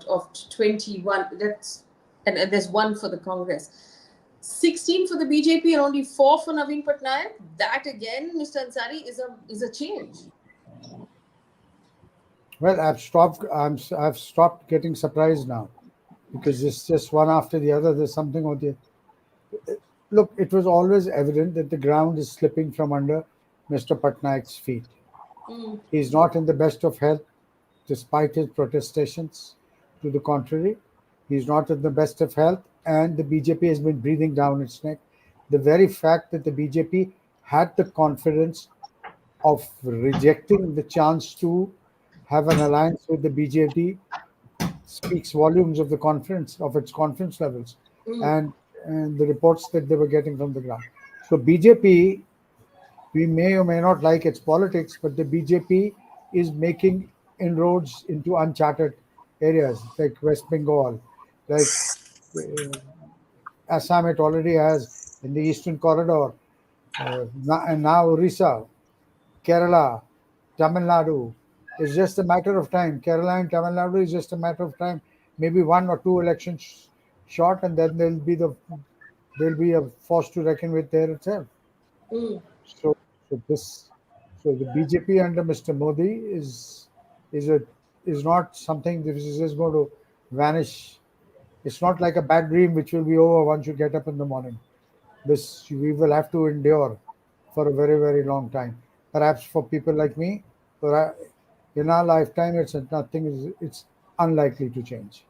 21. That's and there's 1 for the Congress. 16 for the BJP and only 4 for Naveen Patnaik. That again, Mr. Ansari, is a change. Well, I've stopped getting surprised now, because it's just one after the other. There's something or the look. It was always evident that the ground is slipping from under Mr. Patnaik's feet. He's not in the best of health, despite his protestations. To the contrary, he's not in the best of health, and the BJP has been breathing down its neck. The very fact that the BJP had the confidence of rejecting the chance to have an alliance with the BJD speaks volumes of its confidence levels, and the reports that they were getting from the ground. So BJP, we may or may not like its politics, but the BJP is making inroads into uncharted areas like West Bengal, like uh, Assam. It already has in the eastern corridor, and now Orissa, Kerala, Tamil Nadu. It's just a matter of time. Kerala and Tamil Nadu is just a matter of time. Maybe 1 or 2 elections short, and then there'll be a force to reckon with there itself. Mm. So, so this, so the BJP under Mr. Modi is a is not something that is just going to vanish. It's not like a bad dream which will be over once you get up in the morning. This we will have to endure for a very, very long time. Perhaps for people like me, in our lifetime, it's unlikely to change.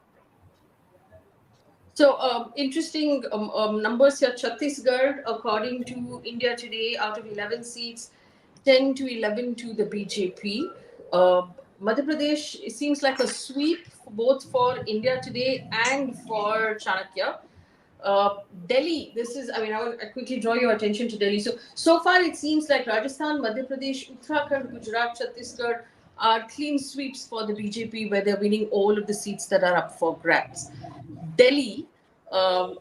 So interesting numbers here. Chhattisgarh, according to India Today, out of 11 seats, 10 to 11 to the BJP. Madhya Pradesh, it seems like a sweep both for India Today and for Chanakya. Delhi, this is, I mean, I want to quickly draw your attention to Delhi. So far it seems like Rajasthan, Madhya Pradesh, Uttarakhand, Gujarat, Chhattisgarh are clean sweeps for the BJP, where they're winning all of the seats that are up for grabs. Delhi,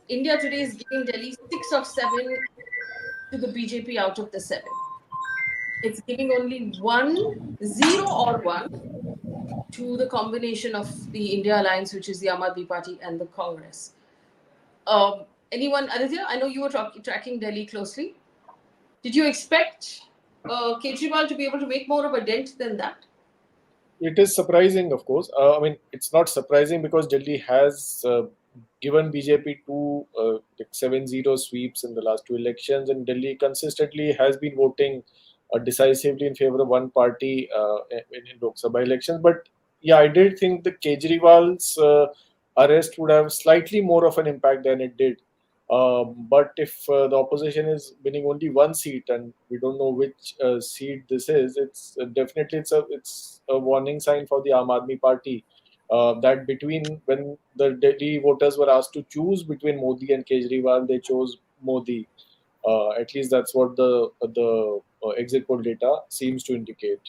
India Today is giving Delhi 6 of 7 to the BJP out of the 7. It's giving only 0 or 1 to the combination of the India Alliance, which is the Aam Aadmi Party and the Congress. Anyone, Aditya? I know you were tracking Delhi closely. Did you expect Kejriwal to be able to make more of a dent than that? It is surprising, of course. I mean, it's not surprising because Delhi has given BJP 7-0 sweeps in the last 2 elections, and Delhi consistently has been voting decisively in favor of one party in Lok Sabha elections. But yeah, I did think the Kejriwal's arrest would have slightly more of an impact than it did. But if the opposition is winning only 1 seat and we don't know which seat this is, it's definitely it's a warning sign for the Aam Aadmi Party that between when the Delhi voters were asked to choose between Modi and Kejriwal, they chose Modi. At least that's what the exit poll data seems to indicate.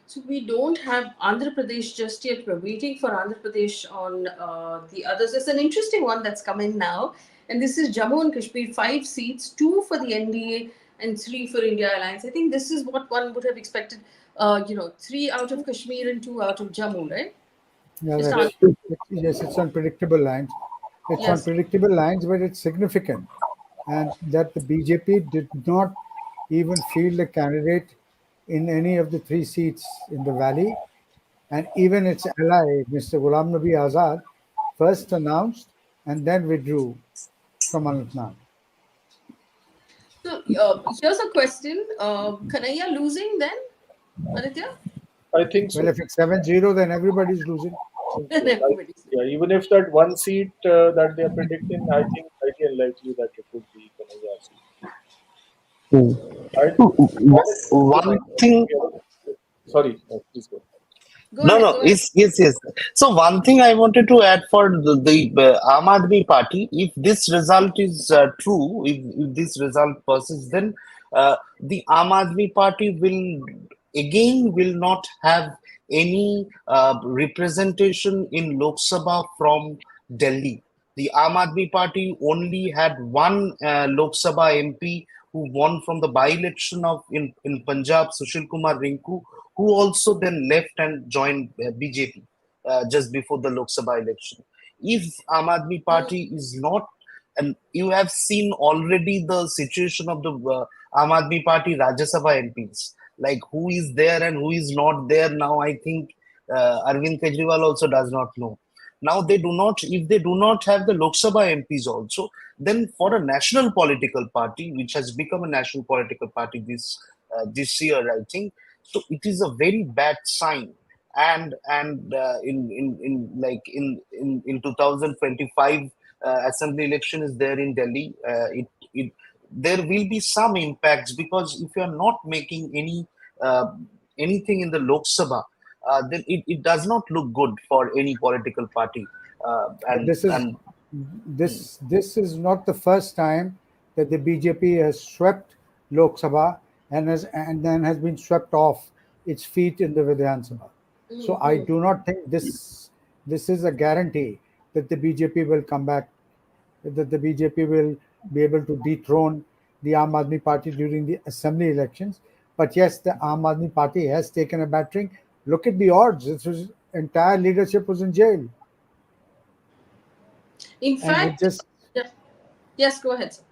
So we don't have Andhra Pradesh just yet. We're waiting for Andhra Pradesh on the others. There's an interesting one that's coming now, and this is Jammu and Kashmir, 5 seats, 2 for the NDA and 3 for India Alliance. I think this is what one would have expected. 3 out of Kashmir and 2 out of Jammu, right? Yeah, Just yes, it's on predictable lines. It's on Yes. predictable lines, but it's significant, and that the BJP did not even field a candidate in any of the 3 seats in the valley, and even its ally, Mr. Ghulam Nabi Azad, first announced and then withdrew from Anantnag. So here's a question: Kanhaiya losing then, Aditya? I think Well, so. if it's 7-0, then everybody's losing. So, Yeah, Everybody's. yeah, even if that one seat that they are predicting, I think highly unlikely that it would be Kanhaiya seat. Hmm. I One thing. sorry, please go. Go No, ahead. no, Go ahead. yes. So one thing I wanted to add for the Aam Aadmi Party, if this result is true, if this result passes, then the Aam Aadmi Party will not have any representation in Lok Sabha from Delhi. The Aam Aadmi Party only had one Lok Sabha MP who won from the by-election of in Punjab, Sushil Kumar Rinku, who also then left and joined BJP just before the Lok Sabha election. If Aam Aadmi Party is not, and you have seen already the situation of the Aam Aadmi Party Rajya Sabha MPs, like who is there and who is not there now. I think Arvind Kejriwal also does not know. Now they do not, if they do not have the Lok Sabha MPs also, then for a national political party, which has become a national political party this year, I think, so it is a very bad sign. And in 2025 assembly election is there in Delhi. It there will be some impacts, because if you are not making uh, anything in the Lok Sabha, then it does not look good for any political party. but And this is not the first time that the BJP has swept Lok Sabha and then has been swept off its feet in the Vidhan Sabha. So I Mm-hmm. do not think this is a guarantee that the BJP will come back, that the BJP will be able to dethrone the Aam Aadmi Party during the assembly elections. But yes, the Aam Aadmi Party has taken a battering. Look at the odds. Its entire leadership was in jail, In and it fact, just yeah. Yes, go ahead, sir.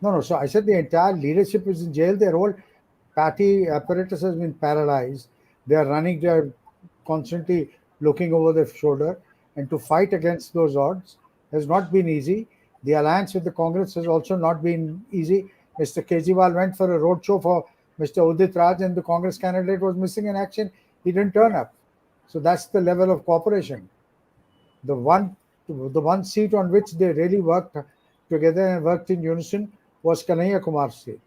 no. So I said the entire leadership is in jail. Their whole party apparatus has been paralyzed. They are running. They are constantly looking over their shoulder, and to fight against those odds has not been easy. The alliance with the Congress has also not been easy. Mr. Kejriwal went for a roadshow for Mr. Udit Raj, and the Congress candidate was missing in action. He didn't turn up. So that's the level of cooperation. The one seat on which they really worked together and worked in unison was Kanhaiya Kumar's seat.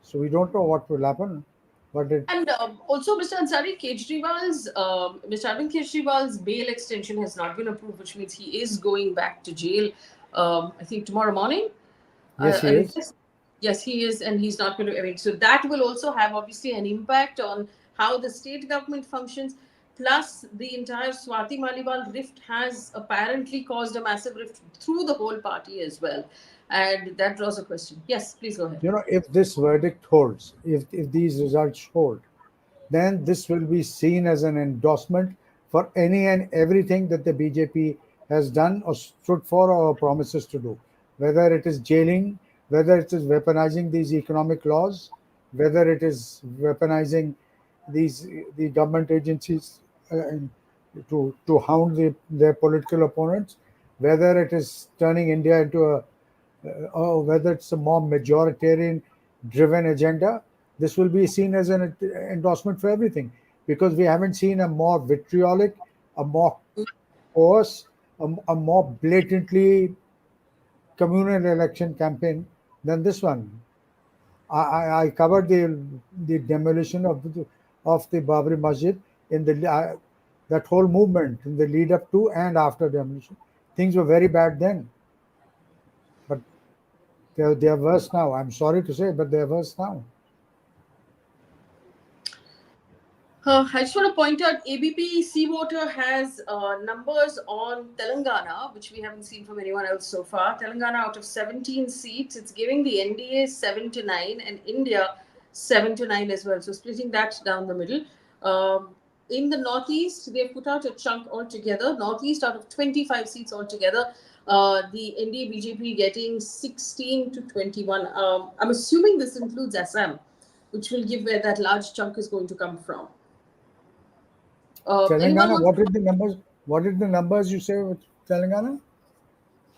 So we don't know what will happen, but it And also, Mr. Ansari, Mr. Arvind Kejriwal's bail extension has not been approved, which means he is going back to jail. I think tomorrow morning. yes, he I mean, is. yes, he is, and he's not going to. I mean, so that will also have obviously an impact on how the state government functions. Plus, the entire Swati Maliwal rift has apparently caused a massive rift through the whole party as well, and that draws a question. Yes, please go ahead. If this verdict holds, if these results hold, then this will be seen as an endorsement for any and everything that the BJP has done or stood for or promises to do. Whether it is jailing, whether it is weaponizing these economic laws, whether it is weaponizing the government agencies to hound their political opponents, whether it is turning India into or whether it's a more majoritarian driven agenda, this will be seen as an endorsement for everything, because we haven't seen a more vitriolic, a more coarse, a more blatantly communal election campaign than this one. I covered the demolition of the Babri Masjid in the that whole movement in the lead up to and after demolition. Things were very bad then, but they are worse now. I'm sorry to say, but they are worse now. I just want to point out ABP Seawater has numbers on Telangana, which we haven't seen from anyone else so far. Telangana, out of 17 seats, it's giving the NDA 7 to 9 and India 7 to 9 as well. So splitting that down the middle. In the Northeast, they've put out a chunk altogether. Northeast, out of 25 seats altogether, the NDA BJP getting 16 to 21. I'm assuming this includes Assam, which will give where that large chunk is going to come from. Anyone Telangana, wants what did the numbers? What did the numbers you say with Telangana?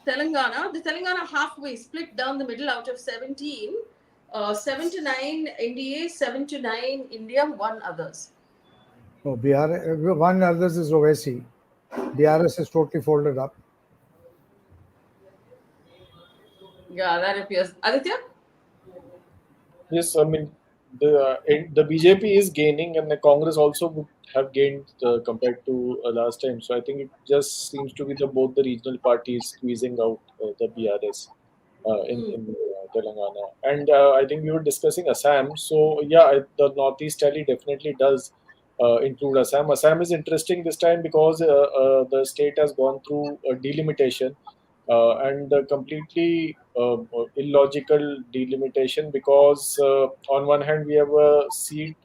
Telangana? The Telangana halfway split down the middle out of 17. 7 to 9 NDA, 7 to 9 India, 1 others. Oh, Bihar, one others is Owaisi. BRS is totally folded up. Yeah, that appears. Aditya? Yes, I mean the BJP is gaining, and the Congress also would have gained compared to last time. So I think it just seems to be the both the regional parties squeezing out the BRS in Telangana. And I think we were discussing Assam. So yeah, the Northeast tally definitely does include Assam. Assam is interesting this time because the state has gone through a delimitation and a completely illogical delimitation because on one hand we have a seat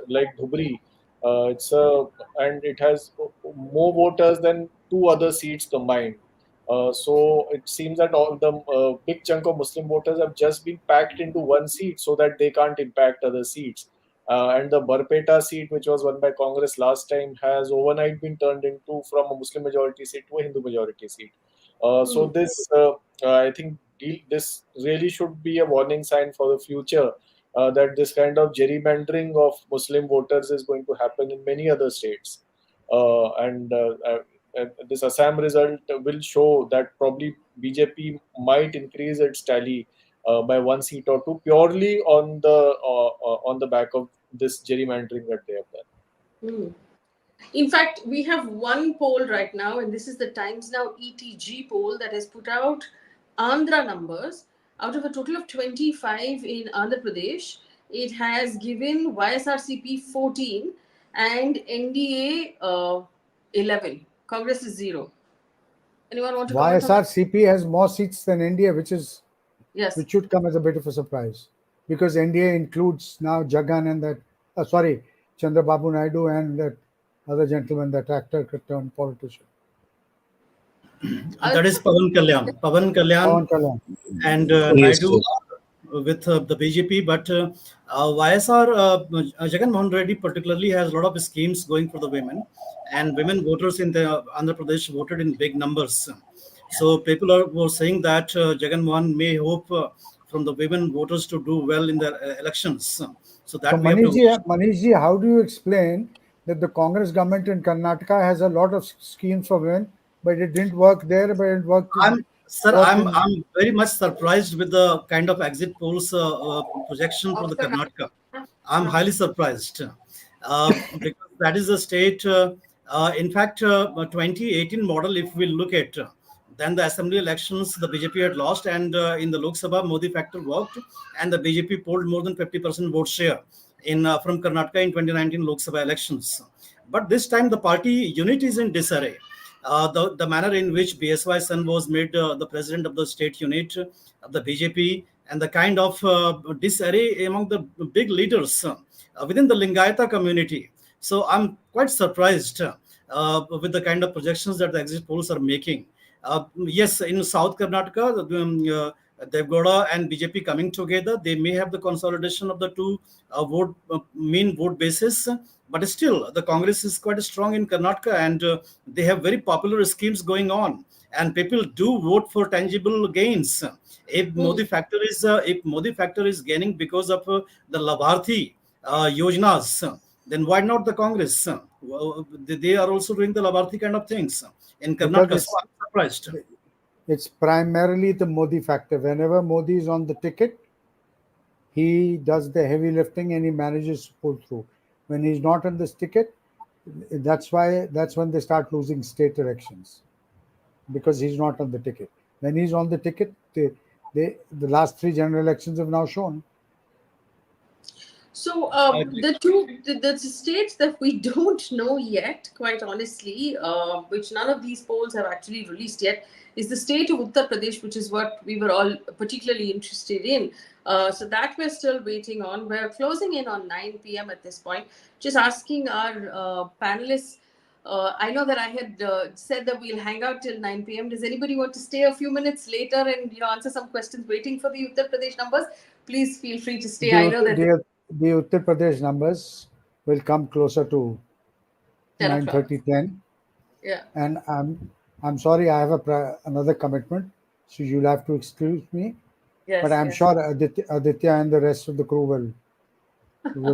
like Dhubri. It's a and it has more voters than two other seats combined. So it seems that all the big chunk of Muslim voters have just been packed into one seat so that they can't impact other seats. And the Barpeta seat, which was won by Congress last time, has overnight been turned into from a Muslim majority seat to a Hindu majority seat. So I think this really should be a warning sign for the future that this kind of gerrymandering of Muslim voters is going to happen in many other states. This Assam result will show that probably BJP might increase its tally by one seat or two purely on the back of this gerrymandering that they have done. Hmm. In fact, we have one poll right now, and this is the Times Now ETG poll that has put out Andhra numbers. Out of a total of 25 in Andhra Pradesh, it has given YSRCP 14 and NDA 11. Congress is 0. Anyone want to comment on that? YSRCP has more seats than India, Yes. which should come as a bit of a surprise, because NDA includes now Jagan and that, sorry, Chandrababu Naidu and that other gentleman, that actor turned politician. That is Pawan Kalyan. Pawan Kalyan Pawan Kalyan. and Yes, Naidu with the BJP, but YSR Jagan Mohan Reddy particularly has a lot of schemes going for the women, and women voters in the Andhra Pradesh voted in big numbers. So people were saying that Jagan Mohan may hope from the women voters to do well in the elections. So So that we have to watch. Manishji, how do you explain that the Congress government in Karnataka has a lot of schemes for women, but it didn't work there, but it worked I'm in very much surprised with the kind of exit polls projection for Of the the Karnataka. I'm highly surprised because that is a state. In fact, 2018 model, if we look at, then the assembly elections, the BJP had lost, and in the Lok Sabha, Modi factor worked, and the BJP polled more than 50% vote share in from Karnataka in 2019 Lok Sabha elections. But this time, the party unit is in disarray. The manner in which BSY Son was made the president of the state unit of the BJP, and the kind of disarray among the big leaders within the Lingayata community. So I'm quite surprised with the kind of projections that the exit polls are making. Yes, in South Karnataka, Devgowda and BJP coming together, they may have the consolidation of the two mean vote basis, but still the Congress is quite strong in Karnataka, and they have very popular schemes going on, and people do vote for tangible gains. If Modi factor is gaining because of the Labharthi Yojnas, then why not the Congress? They are also doing the Labharthi kind of things in because Karnataka. So I'm surprised. it's primarily the Modi factor. Whenever Modi is on the ticket, he does the heavy lifting and he manages to pull through. When he's not on this ticket, that's when they start losing state elections, because he's not on the ticket. When he's on the ticket, the last three general elections have now shown. So I agree. the states that we don't know yet, quite honestly, which none of these polls have actually released yet, is the state of Uttar Pradesh, which is what we were all particularly interested in. So that we're still waiting on. We're closing in on 9 p.m. at this point. Just asking our panelists. I know that I had said that we'll hang out till 9 p.m. Does anybody want to stay a few minutes later and answer some questions waiting for the Uttar Pradesh numbers? Please feel free to stay. I know that The Uttar Pradesh numbers will come closer to 10 o'clock. 9:30, 10. Yeah. And I'm sorry, I have another commitment, so you'll have to excuse me. Yes, But I'm yes. sure Aditya and the rest of the crew will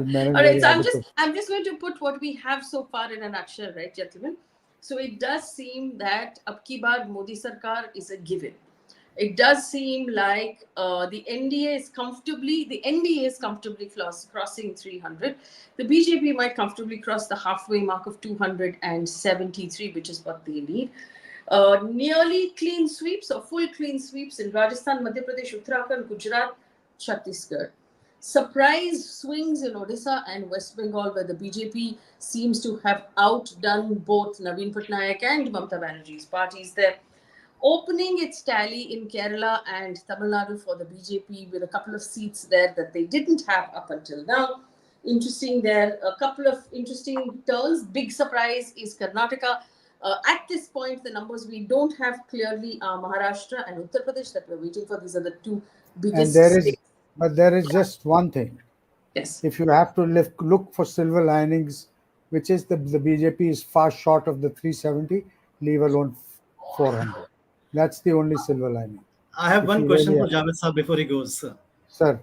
manage All right, very so adequate. I'm just going to put what we have so far in a nutshell, right, gentlemen? So it does seem that ab ki baar Modi Sarkar is a given. It does seem like the NDA is comfortably crossing 300. The BJP might comfortably cross the halfway mark of 273, which is what they need. Nearly clean sweeps or full clean sweeps in Rajasthan, Madhya Pradesh, Uttarakhand, Gujarat, Chhattisgarh. Surprise swings in Odisha and West Bengal, where the BJP seems to have outdone both Naveen Patnaik and Mamata Banerjee's parties there. Opening its tally in Kerala and Tamil Nadu for the BJP with a couple of seats there that they didn't have up until now. Interesting there, a couple of interesting turns. Big surprise is Karnataka. At this point, the numbers we don't have clearly are Maharashtra and Uttar Pradesh that we're waiting for. These are the two And biggest states. there is just one thing. Yes. If you have to look for silver linings, which is the BJP is far short of the 370, leave alone 400. That's the only silver lining. I have If one you question really for have, Javed sir before he goes. sir,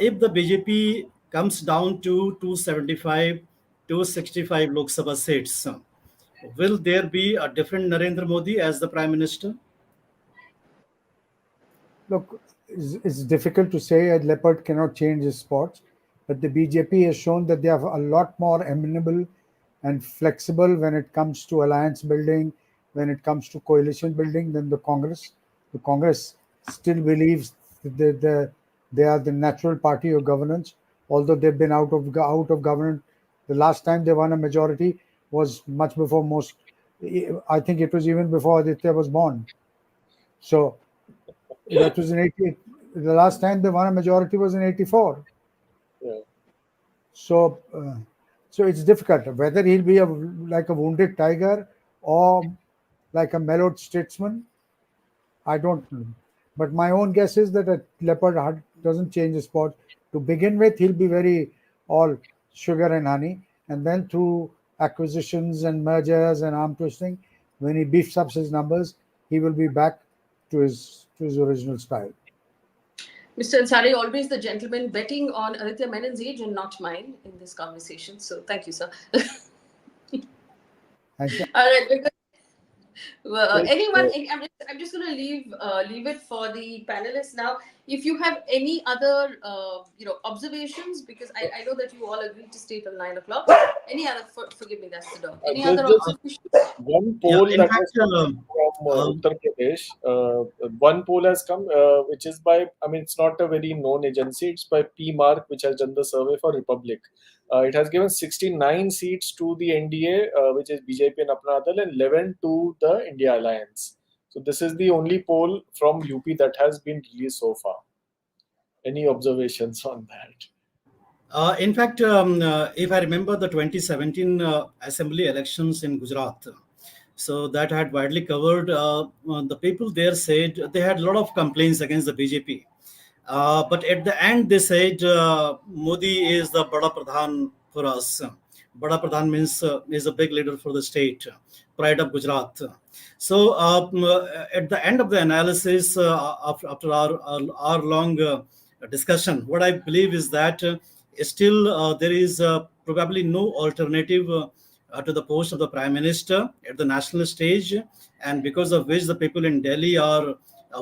If the BJP comes down to 275, 265 Lok Sabha seats, will there be a different Narendra Modi as the Prime Minister? look, it's difficult to say. A leopard cannot change his spots, but the BJP has shown that they are a lot more amenable and flexible when it comes to alliance building, when it comes to coalition building than the Congress. The Congress still believes that they are the natural party of governance, although they've been out of government. The last time they won a majority was much before most. I think it was even before Aditya was born. So that was in 80. The last time they won a majority was in 84. Yeah. So, so it's difficult whether he'll be like a wounded tiger or like a mellowed statesman. I don't know. But my own guess is that a leopard heart doesn't change his spot. To begin with, he'll be very all sugar and honey, and then through acquisitions and mergers and arm twisting, when he beefs up his numbers, he will be back to his original style. Mr. Ansari, always the gentleman, betting on Aditya Menon's age and not mine in this conversation. So thank you, sir. Thank you. All right, because Yes, anyone, I'm just going to leave it for the panelists now. If you have any other observations, because I know that you all agreed to stay till 9 o'clock. Any other? Forgive me, that's the dog. Any there's other just observations? one Yeah, poll in that fact, has come from um, Uttar Pradesh. One poll has come, which is by, I mean, it's not a very known agency. It's by P Mark, which has done the survey for Republic. It has given 69 seats to the NDA, which is BJP and Apna Dal, and 11 to the India Alliance. So this is the only poll from UP that has been released so far. Any observations on that? in fact, if I remember the 2017 assembly elections in Gujarat, so that had widely covered. The people there said they had a lot of complaints against the BJP. But at the end, they said Modi is the Bada Pradhan for us. Bada Pradhan means is a big leader for the state, pride of Gujarat. So at the end of the analysis, after our long discussion, what I believe is that still there is probably no alternative to the post of the Prime Minister at the national stage, and because of which the people in Delhi are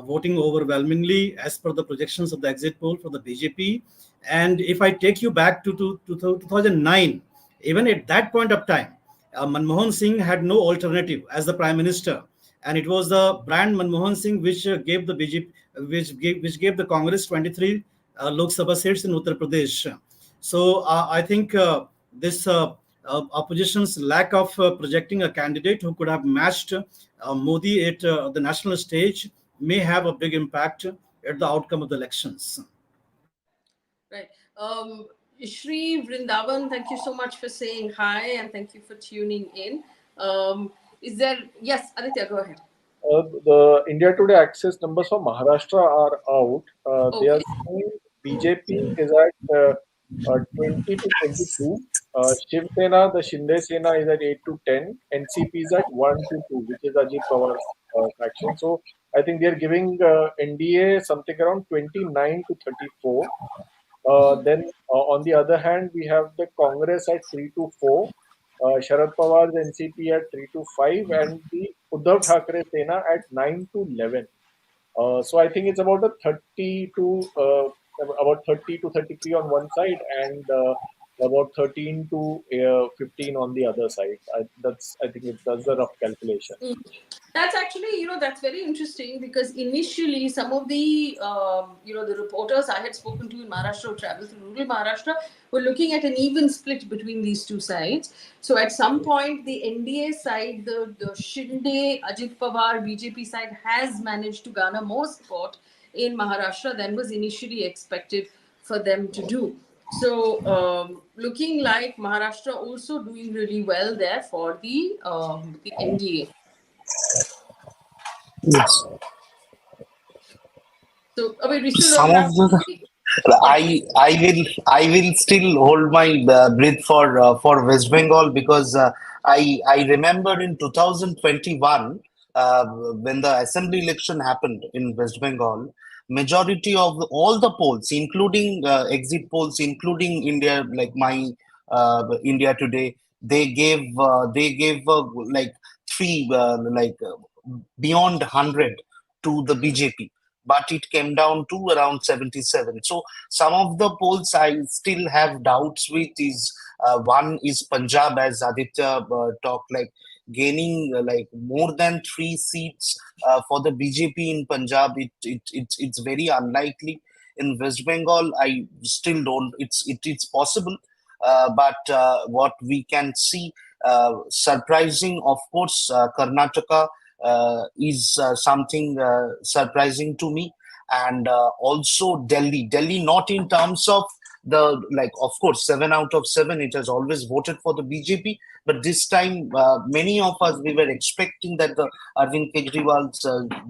voting overwhelmingly as per the projections of the exit poll for the BJP. And if I take you back to 2009, even at that point of time, Manmohan Singh had no alternative as the Prime Minister, and it was the brand Manmohan Singh which gave the BJP, which gave the Congress 23 Lok Sabha seats in Uttar Pradesh. So I think this opposition's lack of projecting a candidate who could have matched Modi at the national stage may have a big impact at the outcome of the elections. Right. Shri Vrindavan, thank you so much for saying hi and thank you for tuning in. Is there, yes, Aditya, go ahead. The India Today access numbers for Maharashtra are out. They are Okay. saying BJP is at 20 to 22. Shiv Sena, the Shinde Sena is at 8 to 10. NCP is at 1 to 2, which is Ajit Pawar's faction. So I think they're giving NDA something around 29 to 34. Then on the other hand, we have the Congress at 3 to 4, Sharad Pawar's NCP at 3 to 5, and the Uddhav Thackeray Sena at 9 to 11. So I think it's about a 30 to about 30 to 33 on one side, and about 13 to 15 on the other side. I think that's the rough calculation. That's actually, that's very interesting, because initially some of the, the reporters I had spoken to in Maharashtra who traveled through rural Maharashtra were looking at an even split between these two sides. So at some point, the NDA side, the Shinde, Ajit Pawar, BJP side has managed to garner more support in Maharashtra than was initially expected for them to do. So looking like Maharashtra also doing really well there for the NDA. Yes. So, we still Some don't of have. the Yeah. I will still hold my breath for West Bengal, because I remember in 2021, when the assembly election happened in West Bengal, majority of all the polls, including exit polls, including India, like my India Today, they gave like three beyond 100 to the BJP, but it came down to around 77. So some of the polls I still have doubts with is, one is Punjab, as Aditya talked, like gaining like more than 3 seats for the BJP in Punjab. It's very unlikely. In West Bengal, I still don't. It's possible, but what we can see, surprising, of course, Karnataka is something surprising to me, and also Delhi, not in terms of the, like, of course, 7 out of 7 it has always voted for the BJP, but this time many of us, we were expecting that the Arvind Kejriwal's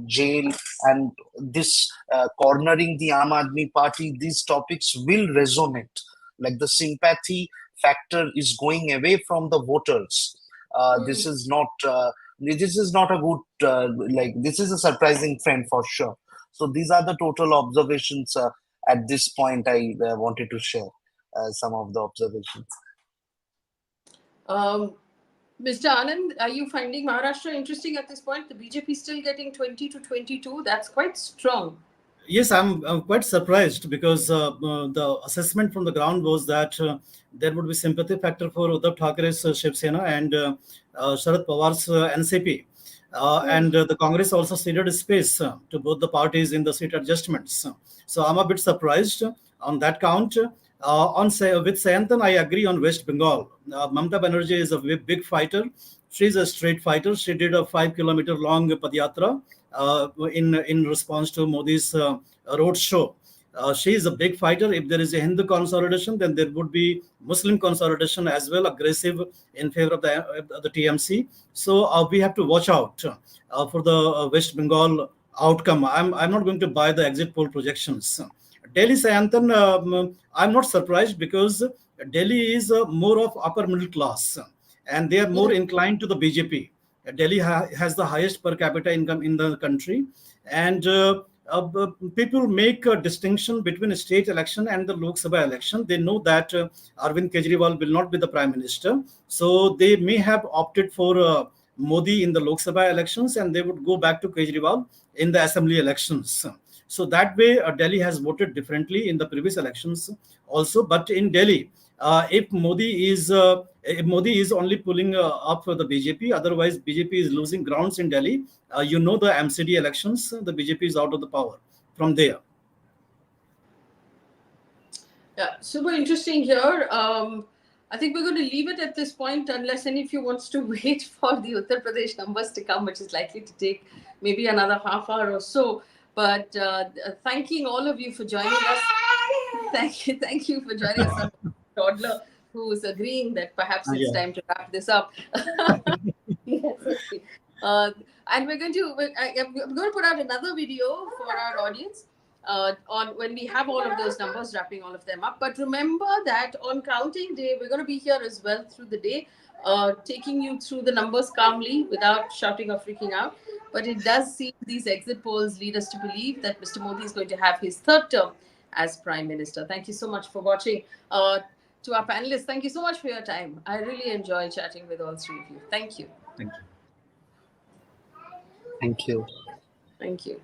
jail and this cornering the Aam Aadmi Party, these topics will resonate. Like the sympathy factor is going away from the voters. This is not. This is not a good, this is a surprising trend for sure. So these are the total observations at this point. I wanted to share some of the observations. Mr. Anand, are you finding Maharashtra interesting at this point? The BJP still getting 20 to 22. That's quite strong. Yes, I'm quite surprised, because the assessment from the ground was that there would be sympathy factor for Uddhav Thackeray's Shiv Sena and Sharad Pawar's NCP. And the Congress also ceded space to both the parties in the seat adjustments. So I'm a bit surprised on that count. With Sayantan, I agree on West Bengal. Mamata Banerjee is a big fighter. She's a straight fighter. She did a 5-kilometer long Padyatra in response to Modi's road show. She is a big fighter. If there is a Hindu consolidation, then there would be Muslim consolidation as well, aggressive in favor of the TMC. So we have to watch out for the West Bengal outcome. I'm not going to buy the exit poll projections. Delhi Sayantan, I'm not surprised, because Delhi is more of upper middle class, and they are more inclined to the BJP. Delhi has the highest per capita income in the country, and people make a distinction between a state election and the Lok Sabha election. They know that Arvind Kejriwal will not be the prime minister, so they may have opted for Modi in the Lok Sabha elections, and they would go back to Kejriwal in the assembly elections. So that way, Delhi has voted differently in the previous elections also. But in Delhi, if Modi is only pulling up for the BJP, otherwise BJP is losing grounds in Delhi. The MCD elections, the BJP is out of the power from there. Yeah, super interesting here. I think we're going to leave it at this point, unless any of you wants to wait for the Uttar Pradesh numbers to come, which is likely to take maybe another half hour or so. But thanking all of you for joining us. Thank you for joining us, toddler, who is agreeing that perhaps it's time to wrap this up. Yes, okay. And I'm going to put out another video for our audience on when we have all of those numbers, wrapping all of them up. But remember that on counting day, we're going to be here as well through the day, taking you through the numbers calmly without shouting or freaking out. But it does seem these exit polls lead us to believe that Mr. Modi is going to have his third term as Prime Minister. Thank you so much for watching. To our panelists, thank you so much for your time. I really enjoyed chatting with all three of you. Thank you. Thank you. Thank you. Thank you.